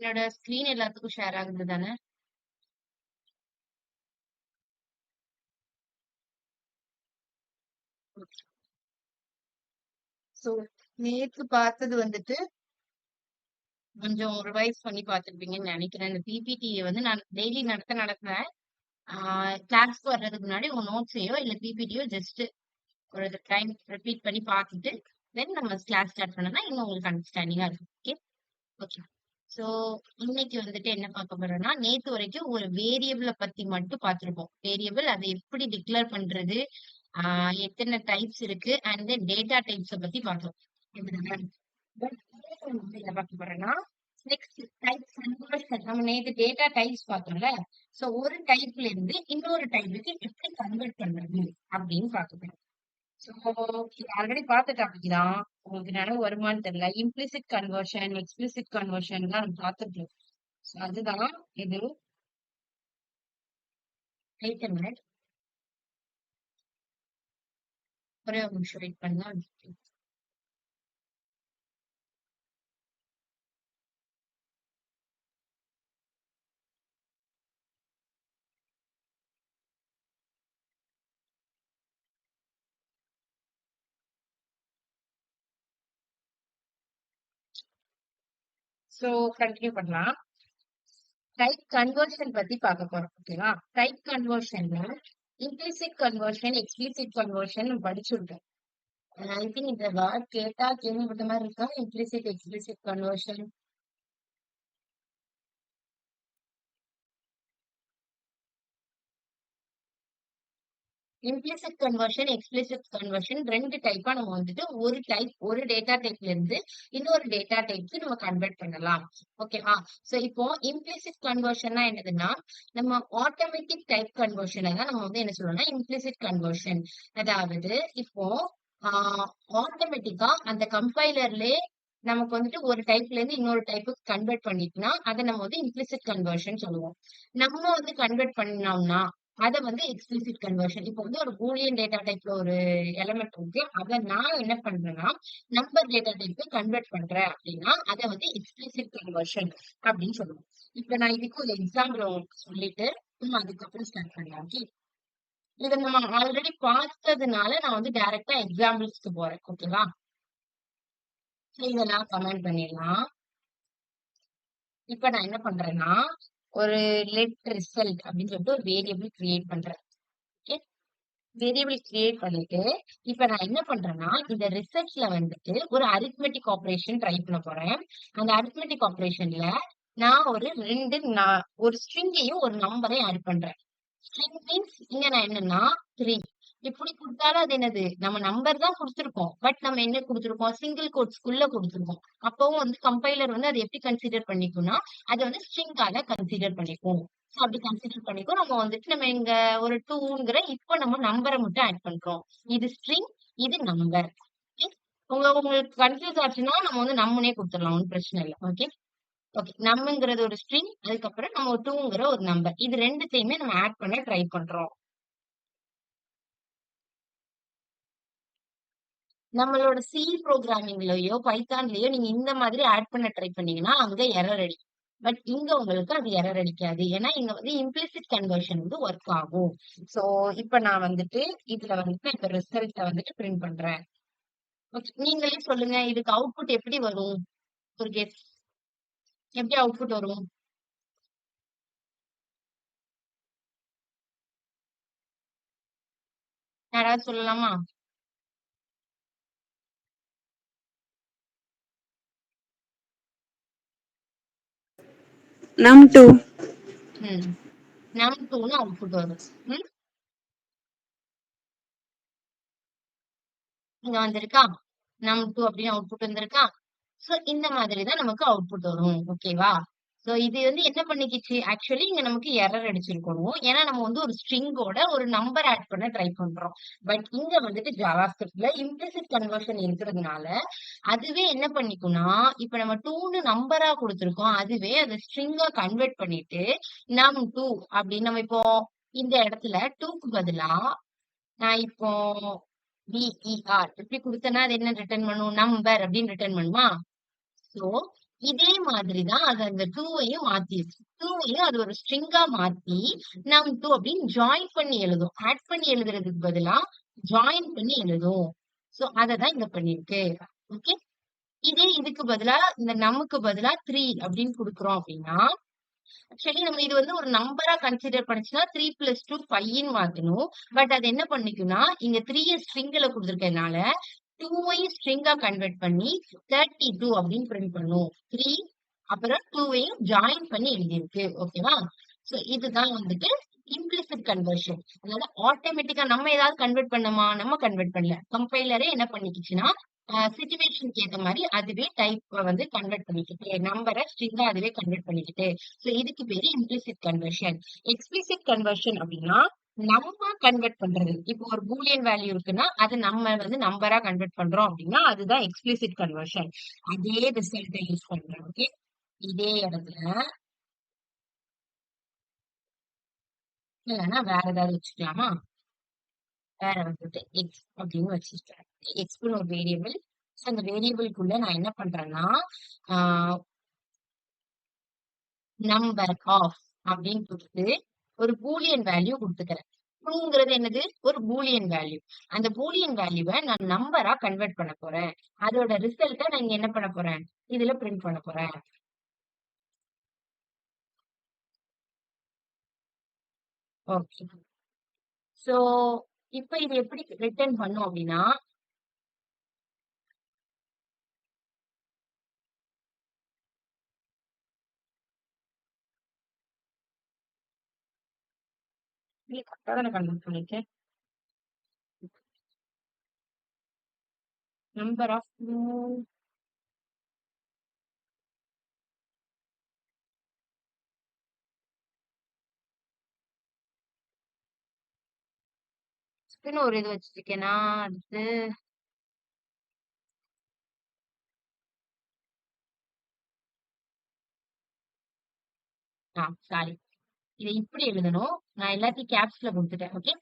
என்னோட ஸ்கிரீன் எல்லாத்துக்கும் ஷேர் ஆகுது தானே? சோ நேத்து பார்த்தது வந்துட்டு கொஞ்சம் ரிவைஸ் பண்ணி பார்த்திருப்பீங்கன்னு நினைக்கிறேன். இந்த பிபிடிய வந்து நான் டெய்லி நடத்துறேன். கிளாஸ்க்கு வர்றதுக்கு முன்னாடி உங்க நோட்ஸையோ இல்ல பிபிடியோ ஜஸ்ட் ஒரு டைம் ரிப்பீட் பண்ணி பார்த்துட்டு தென் நம்ம கிளாஸ் ஸ்டார்ட் பண்ணோம்னா இன்னும் உங்களுக்கு அண்டர்ஸ்டாண்டிங்கா இருக்கும். Okay okay. சோ இன்னைக்கு வந்துட்டு என்ன பார்க்க போறோம்னா, நேத்து வரைக்கும் ஒரு வேரியபிள பத்தி மட்டும் பார்த்திருப்போம். வேரியபிள் அதை எப்படி டிக்ளேர் பண்றது, எத்தனை டைப்ஸ் இருக்கு அண்ட் தென் டேட்டா டைப்ஸ பத்தி பார்த்தோம். இப்படிதானே? பட் இன்னைக்கு வந்து என்ன பார்க்க போறேன்னா, நெக்ஸ்ட் டைப் கன்வர்ஷன். நம்ம நேத்து டேட்டா டைப்ஸ் பார்த்தோம்ல. சோ ஒரு டைப்ல இருந்து இன்னொரு டைப்புக்கு எப்படி கன்வெர்ட் பண்றது அப்படின்னு பார்க்க போறோம். சோ இது ஆல்ரெடி பார்த்த டாபிக் தான். உங்களுக்கு நினைவு வருமான்னு தெரியல. இம்ப்ளிசிட் கன்வர்ஷன், எக்ஸ்பிளிசிட் கன்வர்ஷன்லாம் நம்ம பார்த்துருக்கோம். சோ அதுதான் இது. Wait a minute. ஒரே ஒரு நிமிஷம் வெயிட் பண்ணுங்க. சோ கண்டினியூ பண்ணலாம். டைப் கன்வர்ஷன் பத்தி பார்க்க போறோம். ஓகேவா? டைப் கன்வர்ஷன்ல இம்ப்ளிசிட் கன்வர்ஷன், எக்ஸ்பிளிசிட் கன்வர்ஷன் படிச்சிருக்கோம். ஐ திங்க் இந்த வேர்ட் கேட்டா கேள்விப்பட்ட மாதிரி இருக்கா? Implicit, explicit conversion. Implicit conversion, explicit conversion 2 டைப்பா நம்ம வந்துட்டு ஒரு டேட்டா டைப்ல இருந்து இன்னொரு டேட்டா டைப்க்கு நம்ம கன்வெர்ட் பண்ணலாம். ஓகேவா? சோ இப்போ இம்ப்ளிசிட் கன்வர்ஷன்னா என்னதுன்னா, நம்ம ஆட்டோமேட்டிக் டைப் கன்வர்ஷனை தான் நம்ம வந்து என்ன சொல்றோம்னா இம்ப்ளிசிட் கன்வர்ஷன். அதாவது இப்போ ஆட்டோமேட்டிக்கா அந்த கம்பைலர்லயே நமக்கு வந்துட்டு ஒரு டைப்ல இருந்து இன்னொரு டைப்புக்கு கன்வெர்ட் பண்ணிட்டுனா அதை நம்ம வந்து இம்ப்ளிசிட் கன்வர்ஷன் சொல்லுவோம். நம்ம வந்து கன்வெர்ட் பண்ணோம்னா அத வந்து எக்ஸ்பிளிசிட் கன்வர்ஷன். இப்போ வந்து ஒரு பூலியன் டேட்டா டைப்ல ஒரு எலிமெண்ட் இருக்கு. அத நான் என்ன பண்றேன்னா, நம்பர் டேட்டா டைப்க்கு கன்வெர்ட் பண்றேன் அப்படின்னா, அத வந்து எக்ஸ்பிளிசிட் கன்வர்ஷன் அப்படின்னு சொல்லுவோம். இப்ப நான் இதுக்கு ஒரு எக்ஸாம்பிள் உங்களுக்கு சொல்லிட்டு, நம்ம அதுக்கப்புறம் ஸ்டார்ட் பண்ணலாம். ஓகே. இத நம்ம ஆல்ரெடி பார்த்ததுனால நான் வந்து டைரக்டா எக்ஸாம்பிள்ஸ்க்கு போறேன். ஓகேவா? இதெல்லாம் கமெண்ட் பண்ணிடலாம். இப்ப நான் என்ன பண்றேன்னா, ஒரு லெட் ரிசல்ட் அப்படின்னு சொல்லிட்டு ஒரு வேரியபிள் கிரியேட் பண்றேன். ஓகே. வேரியபிள் கிரியேட் பண்ணிட்டு, இப்ப நான் என்ன பண்றேன்னா, இந்த ரிசல்ட்ல வந்துட்டு ஒரு அரித்மெட்டிக் ஆப்பரேஷன் ட்ரை பண்ண போறேன். அந்த அரித்மெட்டிக் ஆப்பரேஷன்ல நான் ஒரு ஸ்ட்ரிங்கையும் ஒரு நம்பரையும் ஆட் பண்றேன். ஸ்ட்ரிங் மீன்ஸ் இங்க நான் என்னன்னா 3 இப்படி கொடுத்தாலும் அது என்னது நம்ம நம்பர் தான் கொடுத்திருக்கோம். பட் நம்ம என்ன கொடுத்திருக்கோம் சிங்கிள் கோட்ஸ்குள்ள கொடுத்திருக்கோம். அப்பவும் வந்து கம்பைலர் வந்து அதை எப்படி கன்சிடர் பண்ணிக்கும்னா அதை வந்து ஸ்ட்ரிங்காக கன்சிடர் பண்ணிக்கும். So அப்படி கன்சிடர் பண்ணிக்கும். நம்ம வந்துட்டு நம்ம இங்க ஒரு 2ங்கிற இப்போ நம்ம நம்பரை மட்டும் ஆட் பண்றோம். இது ஸ்ட்ரிங், இது நம்பர். உங்களுக்கு கன்ஃபியூஸ் ஆச்சுன்னா நம்ம வந்து நம்மனே கொடுத்துடலாம். ஒன்றும் பிரச்சனை இல்லை. Okay okay. நம்மங்கிறது ஒரு ஸ்ட்ரிங், அதுக்கப்புறம் நம்ம 2ங்கிற ஒரு நம்பர். இது ரெண்டுத்தையுமே நம்ம ஆட் பண்ண ட்ரை பண்றோம். நம்மளோட சி ப்ரோக்ராமிங்லயோ பைத்தான்லயோ நீங்க இந்த மாதிரி ஆட் பண்ண ட்ரை பண்ணீங்கன்னா அங்க எரர் அடிக்கும். பட் இங்க உங்களுக்கு அது எரர் அடிக்காது. ஏன்னா இங்க வந்து இம்ப்ளிசிட் கன்வர்ஷன் வந்து ஒர்க் ஆகும். சோ இப்ப நான் வந்துட்டு இதுல வந்துட்டு இப்ப ரிசல்ட்ட வந்துட்டு பிரிண்ட் பண்றேன். Okay, நீங்களே சொல்லுங்க இதுக்கு அவுட்புட் எப்படி வரும்? ஒரு கெஸ். எப்படி அவுட்புட் வரும்? யாராவது சொல்லலாமா? num2 ம். num2ன்னு அவுட்புட் வரும். ம். இங்க வந்திருக்கா? num2 அப்படின்னு அவுட்புட் வந்திருக்கா? சோ இந்த மாதிரி தான் நமக்கு அவுட்புட் வரும். ஓகேவா? சோ இது வந்து என்ன பண்ணிக்கிச்சு? ஆக்சுவலி இங்க நமக்கு எரர் அடிச்சிருக்கணும். ஏன்னா நம்ம வந்து ஒரு ஸ்ட்ரிங்கோட ஒரு நம்பர் ஆட் பண்ண ட்ரை பண்றோம். பட் இங்க வந்துட்டு ஜாவாஸ்கிரிப்ட்ல இம்ப்ளிசிட் கன்வர்ஷன் இருக்கிறதுனால அதுவே என்ன பண்ணிக்கும்னா, இப்ப நம்ம 2ன்னு நம்பரா குடுத்திருக்கோம். அதுவே அத ஸ்ட்ரிங்கா கன்வெர்ட் பண்ணிட்டு num2 அப்படின்னு நம்ம இப்போ இந்த இடத்துல 2க்கு பதிலா நான் இப்போ BER இப்படி குடுத்தேன்னா அது என்ன ரிட்டர்ன் பண்ணும்? நம்பர் அப்படின்னு ரிட்டர்ன் பண்ணுமா? சோ இதே மாதிரிதான் அது அந்த 2வையும் மாத்திருச்சு. 2வையும் அது ஒரு ஸ்ட்ரிங்கா மாத்தி num2 அப்படின்னு ஜாயின் பண்ணி எழுதும். ஆட் பண்ணி எழுதுறதுக்கு பதிலா ஜாயின் பண்ணி எழுதும். சோ அததான் இங்க பண்ணிருக்கு. ஓகே. இதே இதுக்கு பதிலா இந்த நம்க்கு பதிலா 3 அப்படின்னு குடுக்குறோம் அப்படின்னா, ஆக்சுவலி நம்ம இது வந்து ஒரு நம்பரா கன்சிடர் பண்ணுச்சுன்னா 3 பிளஸ் 2 5ன்னு மாத்தணும். பட் அது என்ன பண்ணிக்கும்னா, இங்க 3 ஸ்ட்ரிங்ல குடுத்துருக்கனால 2வையும் ஸ்ட்ரிங்கா கன்வெர்ட் பண்ணி 32 அப்படின்னு பிரிண்ட் பண்ணும். 3 அப்புறம் 2வையும் ஜாயின் பண்ணி எழுதியிருக்கு. ஓகேவா? சோ இதுதான் வந்துட்டு இம்ப்ளிசிட் கன்வர்ஷன். அதாவது ஆட்டோமேட்டிக்கா நம்ம ஏதாவது கன்வெர்ட் பண்ணோமா? நம்ம கன்வெர்ட் பண்ணல. கம்பைலரே என்ன பண்ணிக்கிச்சுன்னா, சிச்சுவேஷனுக்கு ஏத்த மாரி அதுவே டைப்ப வந்து கன்வெர்ட் பண்ணிக்கிட்டு, நம்பர ஸ்ட்ரிங்கா அதுவே கன்வெர்ட் பண்ணிக்கிட்டு. சோ இதுக்கு பேரு இம்ப்ளிசிட் கன்வர்ஷன். எக்ஸ்பிளிசிட் கன்வர்ஷன் அப்படின்னா, நம்ம கன்வெர்ட் பண்றது. இப்போ ஒரு பூலியன் வேல்யூ இருக்குன்னா, அது நம்ம வந்து நம்பரா கன்வெர்ட் பண்றோம் அப்படின்னா, அதுதான் எக்ஸ்பிளிசிட் கன்வர்ஷன். அதே ரிசல்ட்ட யூஸ் பண்றோம். ஓகே. இதே இடத்துல இல்லன்னா வேற ஏதாவது வச்சுக்கலாமா? வேற வந்துட்டு எக்ஸ் அப்படின்னு வச்சிருக்கேன். எக்ஸ்ன்னு ஒரு வேரியபிள். சோ அந்த வேரியபிள்குள்ள நான் என்ன பண்றேன்னா, நம்பர் ஆஃப் அப்படின்னு கொடுத்து ஒரு பூலியன் வேல்யூ கொடுத்துக்கிறேன். ட்ரூங்கிறது என்னது? ஒரு பூலியன் வேல்யூ. அந்த பூலியன் வேல்யூவை நான் நம்பரா கன்வெர்ட் பண்ண போறேன். அதோட ரிசல்ட்ட நான் இங்க என்ன பண்ண போறேன்? இதுல பிரிண்ட் பண்ண போறேன். ஓகே. சோ இப்ப இது எப்படி ரிட்டர்ன் பண்ணும் அப்படின்னா, நீ கரெக்டா தானே கன்வெர்ட் பண்ணிருக்கேன். நம்பர் ஆஃப் ஒரு இது வச்சிருக்கேன்னா அடுத்து சாரி. இதை இப்படி எழுதணும். நான் எல்லாத்தையும் கேப்ஸ்ல கொடுத்துட்டேன். ஓகே.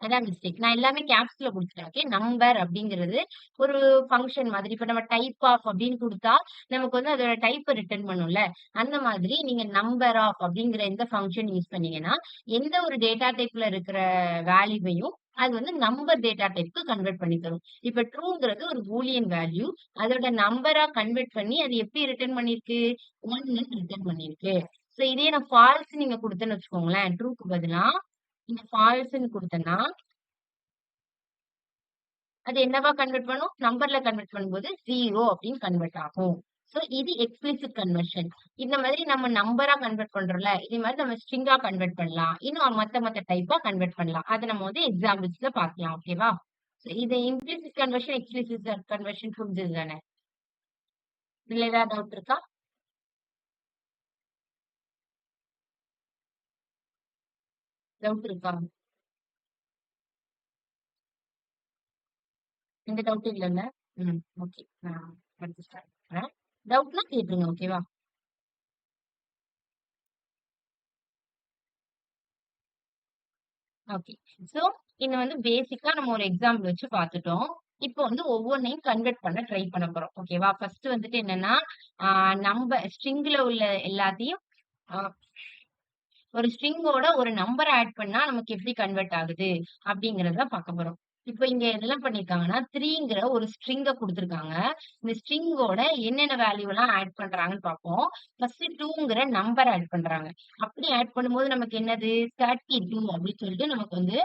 அதான் மிஸ்டேக். நான் எல்லாமே கேப்ஸ்ல குடுத்துட்டேன். ஓகே. நம்பர் அப்படிங்கிறது ஒரு ஃபங்ஷன் மாதிரி. இப்ப நம்ம டைப் ஆஃப் அப்படின்னு குடுத்தா, நமக்கு வந்து அதோட டைப்ப ரிட்டர்ன் பண்ணும்ல. அந்த மாதிரி நீங்க நம்பர் ஆஃப் அப்படிங்கிற எந்த ஃபங்ஷன் யூஸ் பண்ணீங்கன்னா, எந்த ஒரு டேட்டா டைப்ல இருக்கிற வேல்யூவையும் அது வந்து நம்பர் டேட்டா டைப்க்கு கன்வெர்ட் பண்ணி தரும். இப்ப ட்ரூங்கிறது ஒரு பூலியன் வேல்யூ. அதோட நம்பரா கன்வெர்ட் பண்ணி அது எப்படி ரிட்டர்ன் பண்ணிருக்கு? 1ன்னு ரிட்டர்ன் பண்ணிருக்கு. சோ இதே நான் ஃபால்ஸ் நீங்க குடுத்தேன்னு வச்சுக்கோங்களேன், ட்ரூக்கு பதிலா நீங்க ஃபால்ஸ்ன்னு குடுத்தேன்னா அது என்னவா கன்வெர்ட் பண்ணும்? நம்பர்ல கன்வெர்ட் பண்ணும்போது 0 அப்படின்னு கன்வெர்ட் ஆகும். சோ இது எக்ஸ்பிளிசிட் கன்வர்ஷன். இந்த மாதிரி நம்ம நம்பரா கன்வெர்ட் பண்றோம்ல, இதே மாதிரி நம்ம ஸ்ட்ரிங்கா கன்வெர்ட் பண்ணலாம். இன்னும் மத்த டைப்பா கன்வெர்ட் பண்ணலாம். அத நம்ம வந்து எக்ஸாம்பிள்ஸ்ல பார்க்கலாம். ஓகேவா? இது இம்ப்ளிசிட் கன்வர்ஷன், எக்ஸ்பிளிசிட் கன்வர்ஷன் புரிஞ்சது தானே? இதுல ஏதாவது டவுட் இருக்கா? டவுட் இருக்கா? எந்த டவுட்டும் இல்லல்ல? ஓகே. நான் அடுத்து ஸ்டார்ட் பண்றேன். டவுட்னா கேட்டுருங்க. ஓகேவா? ஓகே. சோ, இத வந்து பேசிக்கா நம்ம ஒரு எக்ஸாம்பிள் வச்சு பார்த்துட்டோம். இப்போ வந்து ஒவ்வொன்னையும் கன்வெர்ட் பண்ண ட்ரை பண்ண போறோம். ஓகேவா? ஃபர்ஸ்ட் வந்துட்டு என்னன்னா, ஆ ஸ்ட்ரிங்ல உள்ள எல்லாத்தையும் அ ஒரு ஸ்ட்ரிங்கோட ஒரு நம்பர் ஆட் பண்ணா நமக்கு எப்படி கன்வெர்ட் ஆகுது அப்படிங்கறத பார்க்க போறோம். இப்போ இங்க என்ன பண்ணிருக்காங்கன்னா 3ங்கிற ஒரு ஸ்ட்ரிங்க குடுத்துருக்காங்க. இந்த ஸ்ட்ரிங்கோட என்னென்ன வேல்யூ எல்லாம் ஆட் பண்றாங்கன்னு பார்ப்போம். ஃபர்ஸ்ட் 2ங்கிற நம்பர் ஆட் பண்றாங்க. அப்படி ஆட் பண்ணும்போது நமக்கு என்னது 32 அப்படின்னு சொல்லிட்டு நமக்கு வந்து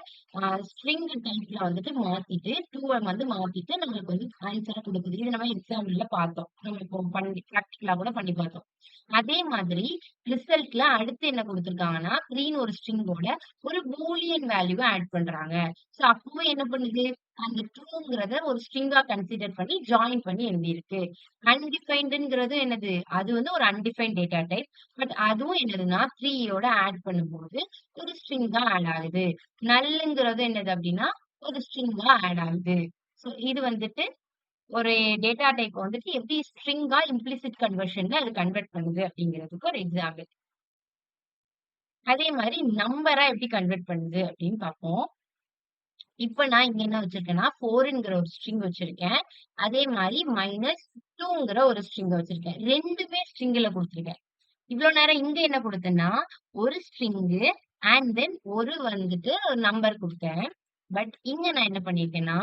ஸ்ட்ரிங் டைப்ல வந்துட்டு மாத்திட்டு 2 வந்து மாத்திட்டு நம்மளுக்கு வந்து ஆன்சரை கொடுக்குது. இது நம்ம எக்ஸாம்பிள்ல பார்த்தோம். நம்ம இப்போ பண்ணி பிராக்டிகலா கூட பண்ணி பார்த்தோம். அதே மாதிரி ரிசல்ட்ல அடுத்து என்ன குடுத்துருக்காங்கன்னா, 3ன்னு ஒரு ஸ்ட்ரிங்கோட ஒரு பூலியன் வேல்யூவ ஆட் பண்றாங்க. சோ அப்பவும் என்ன பண்ணுது? அந்த ட்ரூங்கிறத ஒரு ஸ்ட்ரிங்கா கன்சிடர் பண்ணி ஜாயின் பண்ணி எழுதியிருக்கு. அன்டிஃபைன்டுங்கிறது என்னது? அது வந்து ஒரு அன்டிஃபைன்ட் டேட்டா டைப். பட் அதுவும் என்னதுன்னா 3 யோட ஆட் பண்ணும்போது ஒரு ஸ்ட்ரிங்கா ஆட் ஆகுது. நல்ங்கிறது என்னது அப்டின்னா, ஒரு ஸ்ட்ரிங்கா ஆட் ஆகுது. சோ இது வந்துட்டு ஒரு டேட்டா டைப் வந்துட்டு எப்படி ஸ்ட்ரிங்கா இம்ப்ளிசிட் கன்வர்ஷன்ல அது கன்வெர்ட் பண்ணுது அப்படிங்கிறதுக்கு ஒரு எக்ஸாம்பிள். அதே மாரி நம்பரா எப்படி கன்வெர்ட் பண்ணுது அப்படின்னு பார்ப்போம். இப்ப நான் இங்க என்ன வச்சிருக்கேன்னா 4ங்கிற ஒரு ஸ்ட்ரிங் வச்சிருக்கேன். அதே மாரி -2ங்கிற ஒரு ஸ்ட்ரிங் வச்சிருக்கேன். 2மே ஸ்ட்ரிங்ல குடுத்துருக்கேன். இவ்ளோ நேரம் இங்க என்ன குடுத்தேன்னா, ஒரு ஸ்ட்ரிங்கு அண்ட் தென் ஒரு வந்துட்டு நம்பர் குடுத்தேன். பட் இங்க நான் என்ன பண்ணியிருக்கேன்னா,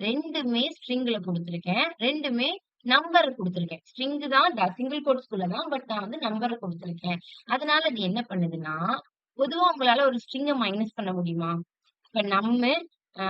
2மே ஸ்ட்ரிங்ல குடுத்துருக்கேன். 2மே நம்பர் குடுத்துருக்கேன். ஸ்ட்ரிங் தான் சிங்கிள் கோட்ஸ்குள்ள தான். பட் நான் வந்து நம்பர் குடுத்துருக்கேன். அதனால இது என்ன பண்ணுதுன்னா, பொதுவா உங்களால ஒரு ஸ்ட்ரிங்க மைனஸ் பண்ண முடியுமா? இப்ப நம்மு, ஆ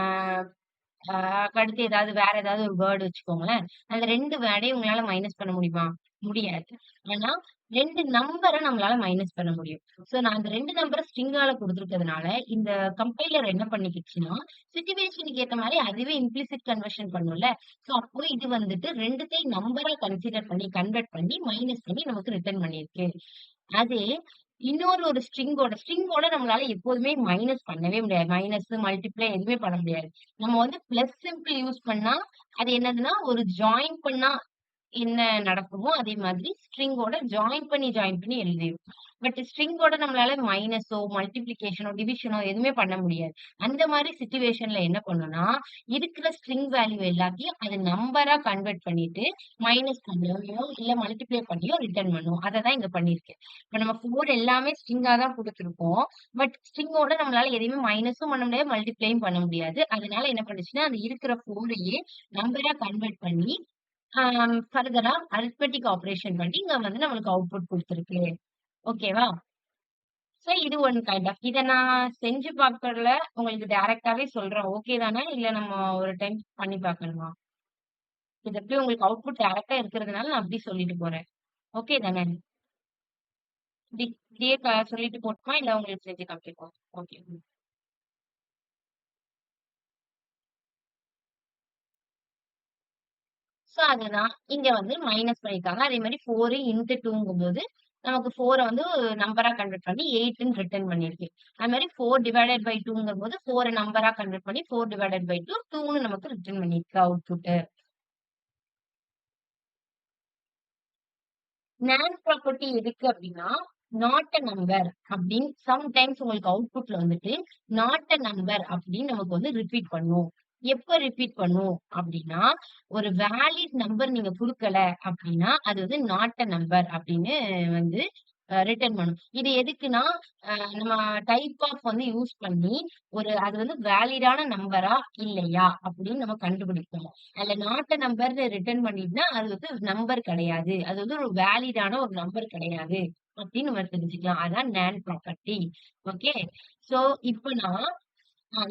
அடுத்து ஏதாவது வேற ஏதாவது ஒரு வேர்ட் வச்சுக்கோங்களேன். அந்த 2 வேர்டையும் உங்களால மைனஸ் பண்ண முடியுமா? முடியாது. ஆனா 2 நம்பர நம்மளால மைனஸ் பண்ண முடியும். சோ நான் அந்த 2 நம்பர ஸ்ட்ரிங்கால குடுத்துருக்கிறதுனால, இந்த கம்பைலர் என்ன பண்ணிக்கிச்சுன்னா, சிட்யூவேஷனுக்கு ஏத்த மாரி அதுவே இம்ப்ளிசிட் கன்வர்ஷன் பண்ணும்ல. சோ அப்போ இது வந்துட்டு 2த்தையும் நம்பரா கன்சிடர் பண்ணி, கன்வெர்ட் பண்ணி, மைனஸ் பண்ணி நமக்கு ரிட்டர்ன் பண்ணியிருக்கு. அதே இன்னொரு ஒரு ஸ்ட்ரிங்கோட நம்மளால எப்போதுமே மைனஸ் பண்ணவே முடியாது. மைனஸ், மல்டிப்ளை எதுவுமே பண்ண முடியாது. நம்ம வந்து பிளஸ் சிம்பிள் யூஸ் பண்ணா, அது என்னதுன்னா, ஒரு ஜாயின் பண்ணா என்ன நடக்குமோ, அதே மாதிரி ஸ்ட்ரிங்கோட ஜாயின் பண்ணி எழுதிரும். பட் ஸ்ட்ரிங்கோட நம்மளால மைனஸோ, மல்டிப்ளிகேஷனோ, டிவிஷனோ எதுவுமே பண்ண முடியாது. அந்த மாரி சிட்யூவேஷன்ல என்ன பண்ணும்னா, இருக்கிற ஸ்ட்ரிங் வேல்யூ எல்லாத்தையும் அது நம்பரா கன்வெர்ட் பண்ணிட்டு, மைனஸ் பண்ணியோ, இல்ல மல்டிப்ளை பண்ணியோ ரிட்டர்ன் பண்ணும். அததான் இங்க பண்ணிருக்கு. இப்ப நம்ம 4 எல்லாமே ஸ்ட்ரிங்கா தான் குடுத்துருக்கோம். பட் ஸ்ட்ரிங்கோட நம்மளால எதையுமே மைனஸும் பண்ண முடியாது, மல்டிப்ளையும் பண்ண முடியாது. அதனால என்ன பண்ணுச்சுன்னா, அந்த இருக்கிற 4யே நம்பரா கன்வெர்ட் பண்ணி ஃபர்தரா அரித்மெட்டிக் ஆப்பரேஷன் பண்ணி இங்க வந்து நம்மளுக்கு அவுட்புட் குடுத்திருக்கு. ஓகேவா? சோ இது ஒன் கைண்ட் ஆஃப். இத நான் செஞ்சு பார்க்கறதுல உங்களுக்கு டைரக்ட்டாவே சொல்றேன். ஓகே தானே? இல்ல நம்ம ஒரு டைம் பண்ணி பார்க்கணுமா? இது எப்படி உங்களுக்கு அவுட்புட் டைரக்ட்டா இருக்கிறதுனால நான் அப்படி சொல்லிட்டு போறேன். ஓகே தானே? இப்படியே சொல்லிட்டு போட்டுமா? இல்ல உங்களுக்கு செஞ்சு காமிக்கவா? ஓகே. சோ அதுதான். இங்க வந்து மைனஸ் பண்ணியிருக்காங்க. அதே மாரி 4 இன்டு 2ங்கும்போது, நமக்கு 4 வந்து நம்பரா கன்வெர்ட் பண்ணி 8ன்னு ரிட்டர்ன் பண்ணிருக்கு. அது மாரி 4 டிவைடட் பை 2ங்கும்போது 4 நம்பரா கன்வெர்ட் பண்ணி 4 டிவைடட் பை 2, 2ன்னு நமக்கு ரிட்டர்ன் பண்ணிருக்கு அவுட்புட்டு. நான் ப்ராப்பர்ட்டி எதுக்கு அப்டின்னா, நாட் அ நம்பர் அப்டின்னு சம்டைம்ஸ் உங்களுக்கு அவுட்புட்ல வந்துட்டு, நாட் அ நம்பர் அப்டின்னு நமக்கு வந்து ரிப்பீட் பண்ணும். எப்ப ரிப்பீட் பண்ணும் அப்டின்னா, ஒரு வேலிட் நம்பர் நீங்க குடுக்கல அப்டின்னா, அது வந்து நாட் அ நம்பர் அப்டின்னு வந்து ரிட்டர்ன் பண்ணும். இது எதுக்குன்னா, நம்ம டைப் ஆஃப் வந்து யூஸ் பண்ணி, அது வந்து வேலிடான நம்பரா இல்லையா அப்படின்னு நம்ம கண்டுபிடிக்கணும். அதுல நாட் அ நம்பர்ன்னு ரிட்டர்ன் பண்ணிட்டுனா, அது வந்து நம்பர் கிடையாது. அது வந்து ஒரு வேலிடான ஒரு நம்பர் கிடையாது. அப்படின்னு நம்ம தெரிஞ்சுக்கலாம். அதான் நான் ப்ராப்பர்ட்டி. ஓகே. சோ இப்ப நான்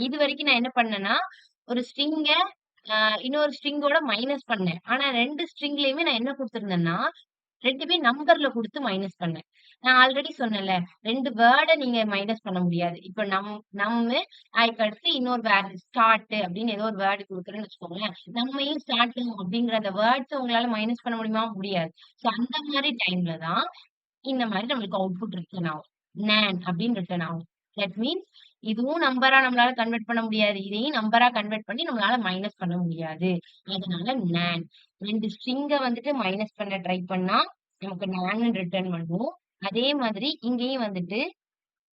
இதுவரைக்கும் நான் என்ன பண்ணேன்னா, ஒரு ஸ்ட்ரிங்க அ இன்னொரு ஸ்ட்ரிங்கோட மைனஸ் பண்ணேன். ஆனா 2 ஸ்ட்ரிங்லயுமே நான் என்ன குடுத்திருந்தேன்னா, 2மே நம்பர்ல குடுத்து மைனஸ் பண்ணேன். நான் ஆல்ரெடி சொன்னேன்ல, 2 வேர்ட நீங்க மைனஸ் பண்ண முடியாது. இப்ப நம்மு அதுக்கடுத்து இன்னொரு வேர்ட் ஸ்டார்ட் அப்படின்னு ஏதோ ஒரு வேர்ட் குடுக்குறேன்னு வச்சுக்கோங்களேன். நம்மையும் ஸ்டார்ட்டும் அப்படிங்கிற அந்த வேர்ட்ஸ உங்களால மைனஸ் பண்ண முடியுமா? முடியாது. சோ அந்த மாரி டைம்ல தான் இந்த மாரி நம்மளுக்கு அவுட்புட் ரிட்டர்ன் ஆகும். நான் அப்படின்னு ரிட்டர்ன் ஆகும். தட் மீன்ஸ் இதுவும் நம்பரா நம்மளால கன்வெர்ட் பண்ண முடியாது. இதையும் நம்பரா கன்வெர்ட் பண்ணி நம்மளால மைனஸ் பண்ண முடியாது. அதனால நான் 2 ஸ்ட்ரிங்க வந்துட்டு மைனஸ் பண்ண ட்ரை பண்ணா, நமக்கு நான்னு ரிட்டர்ன் பண்ணும். அதே மாதிரி இங்கேயும் வந்துட்டு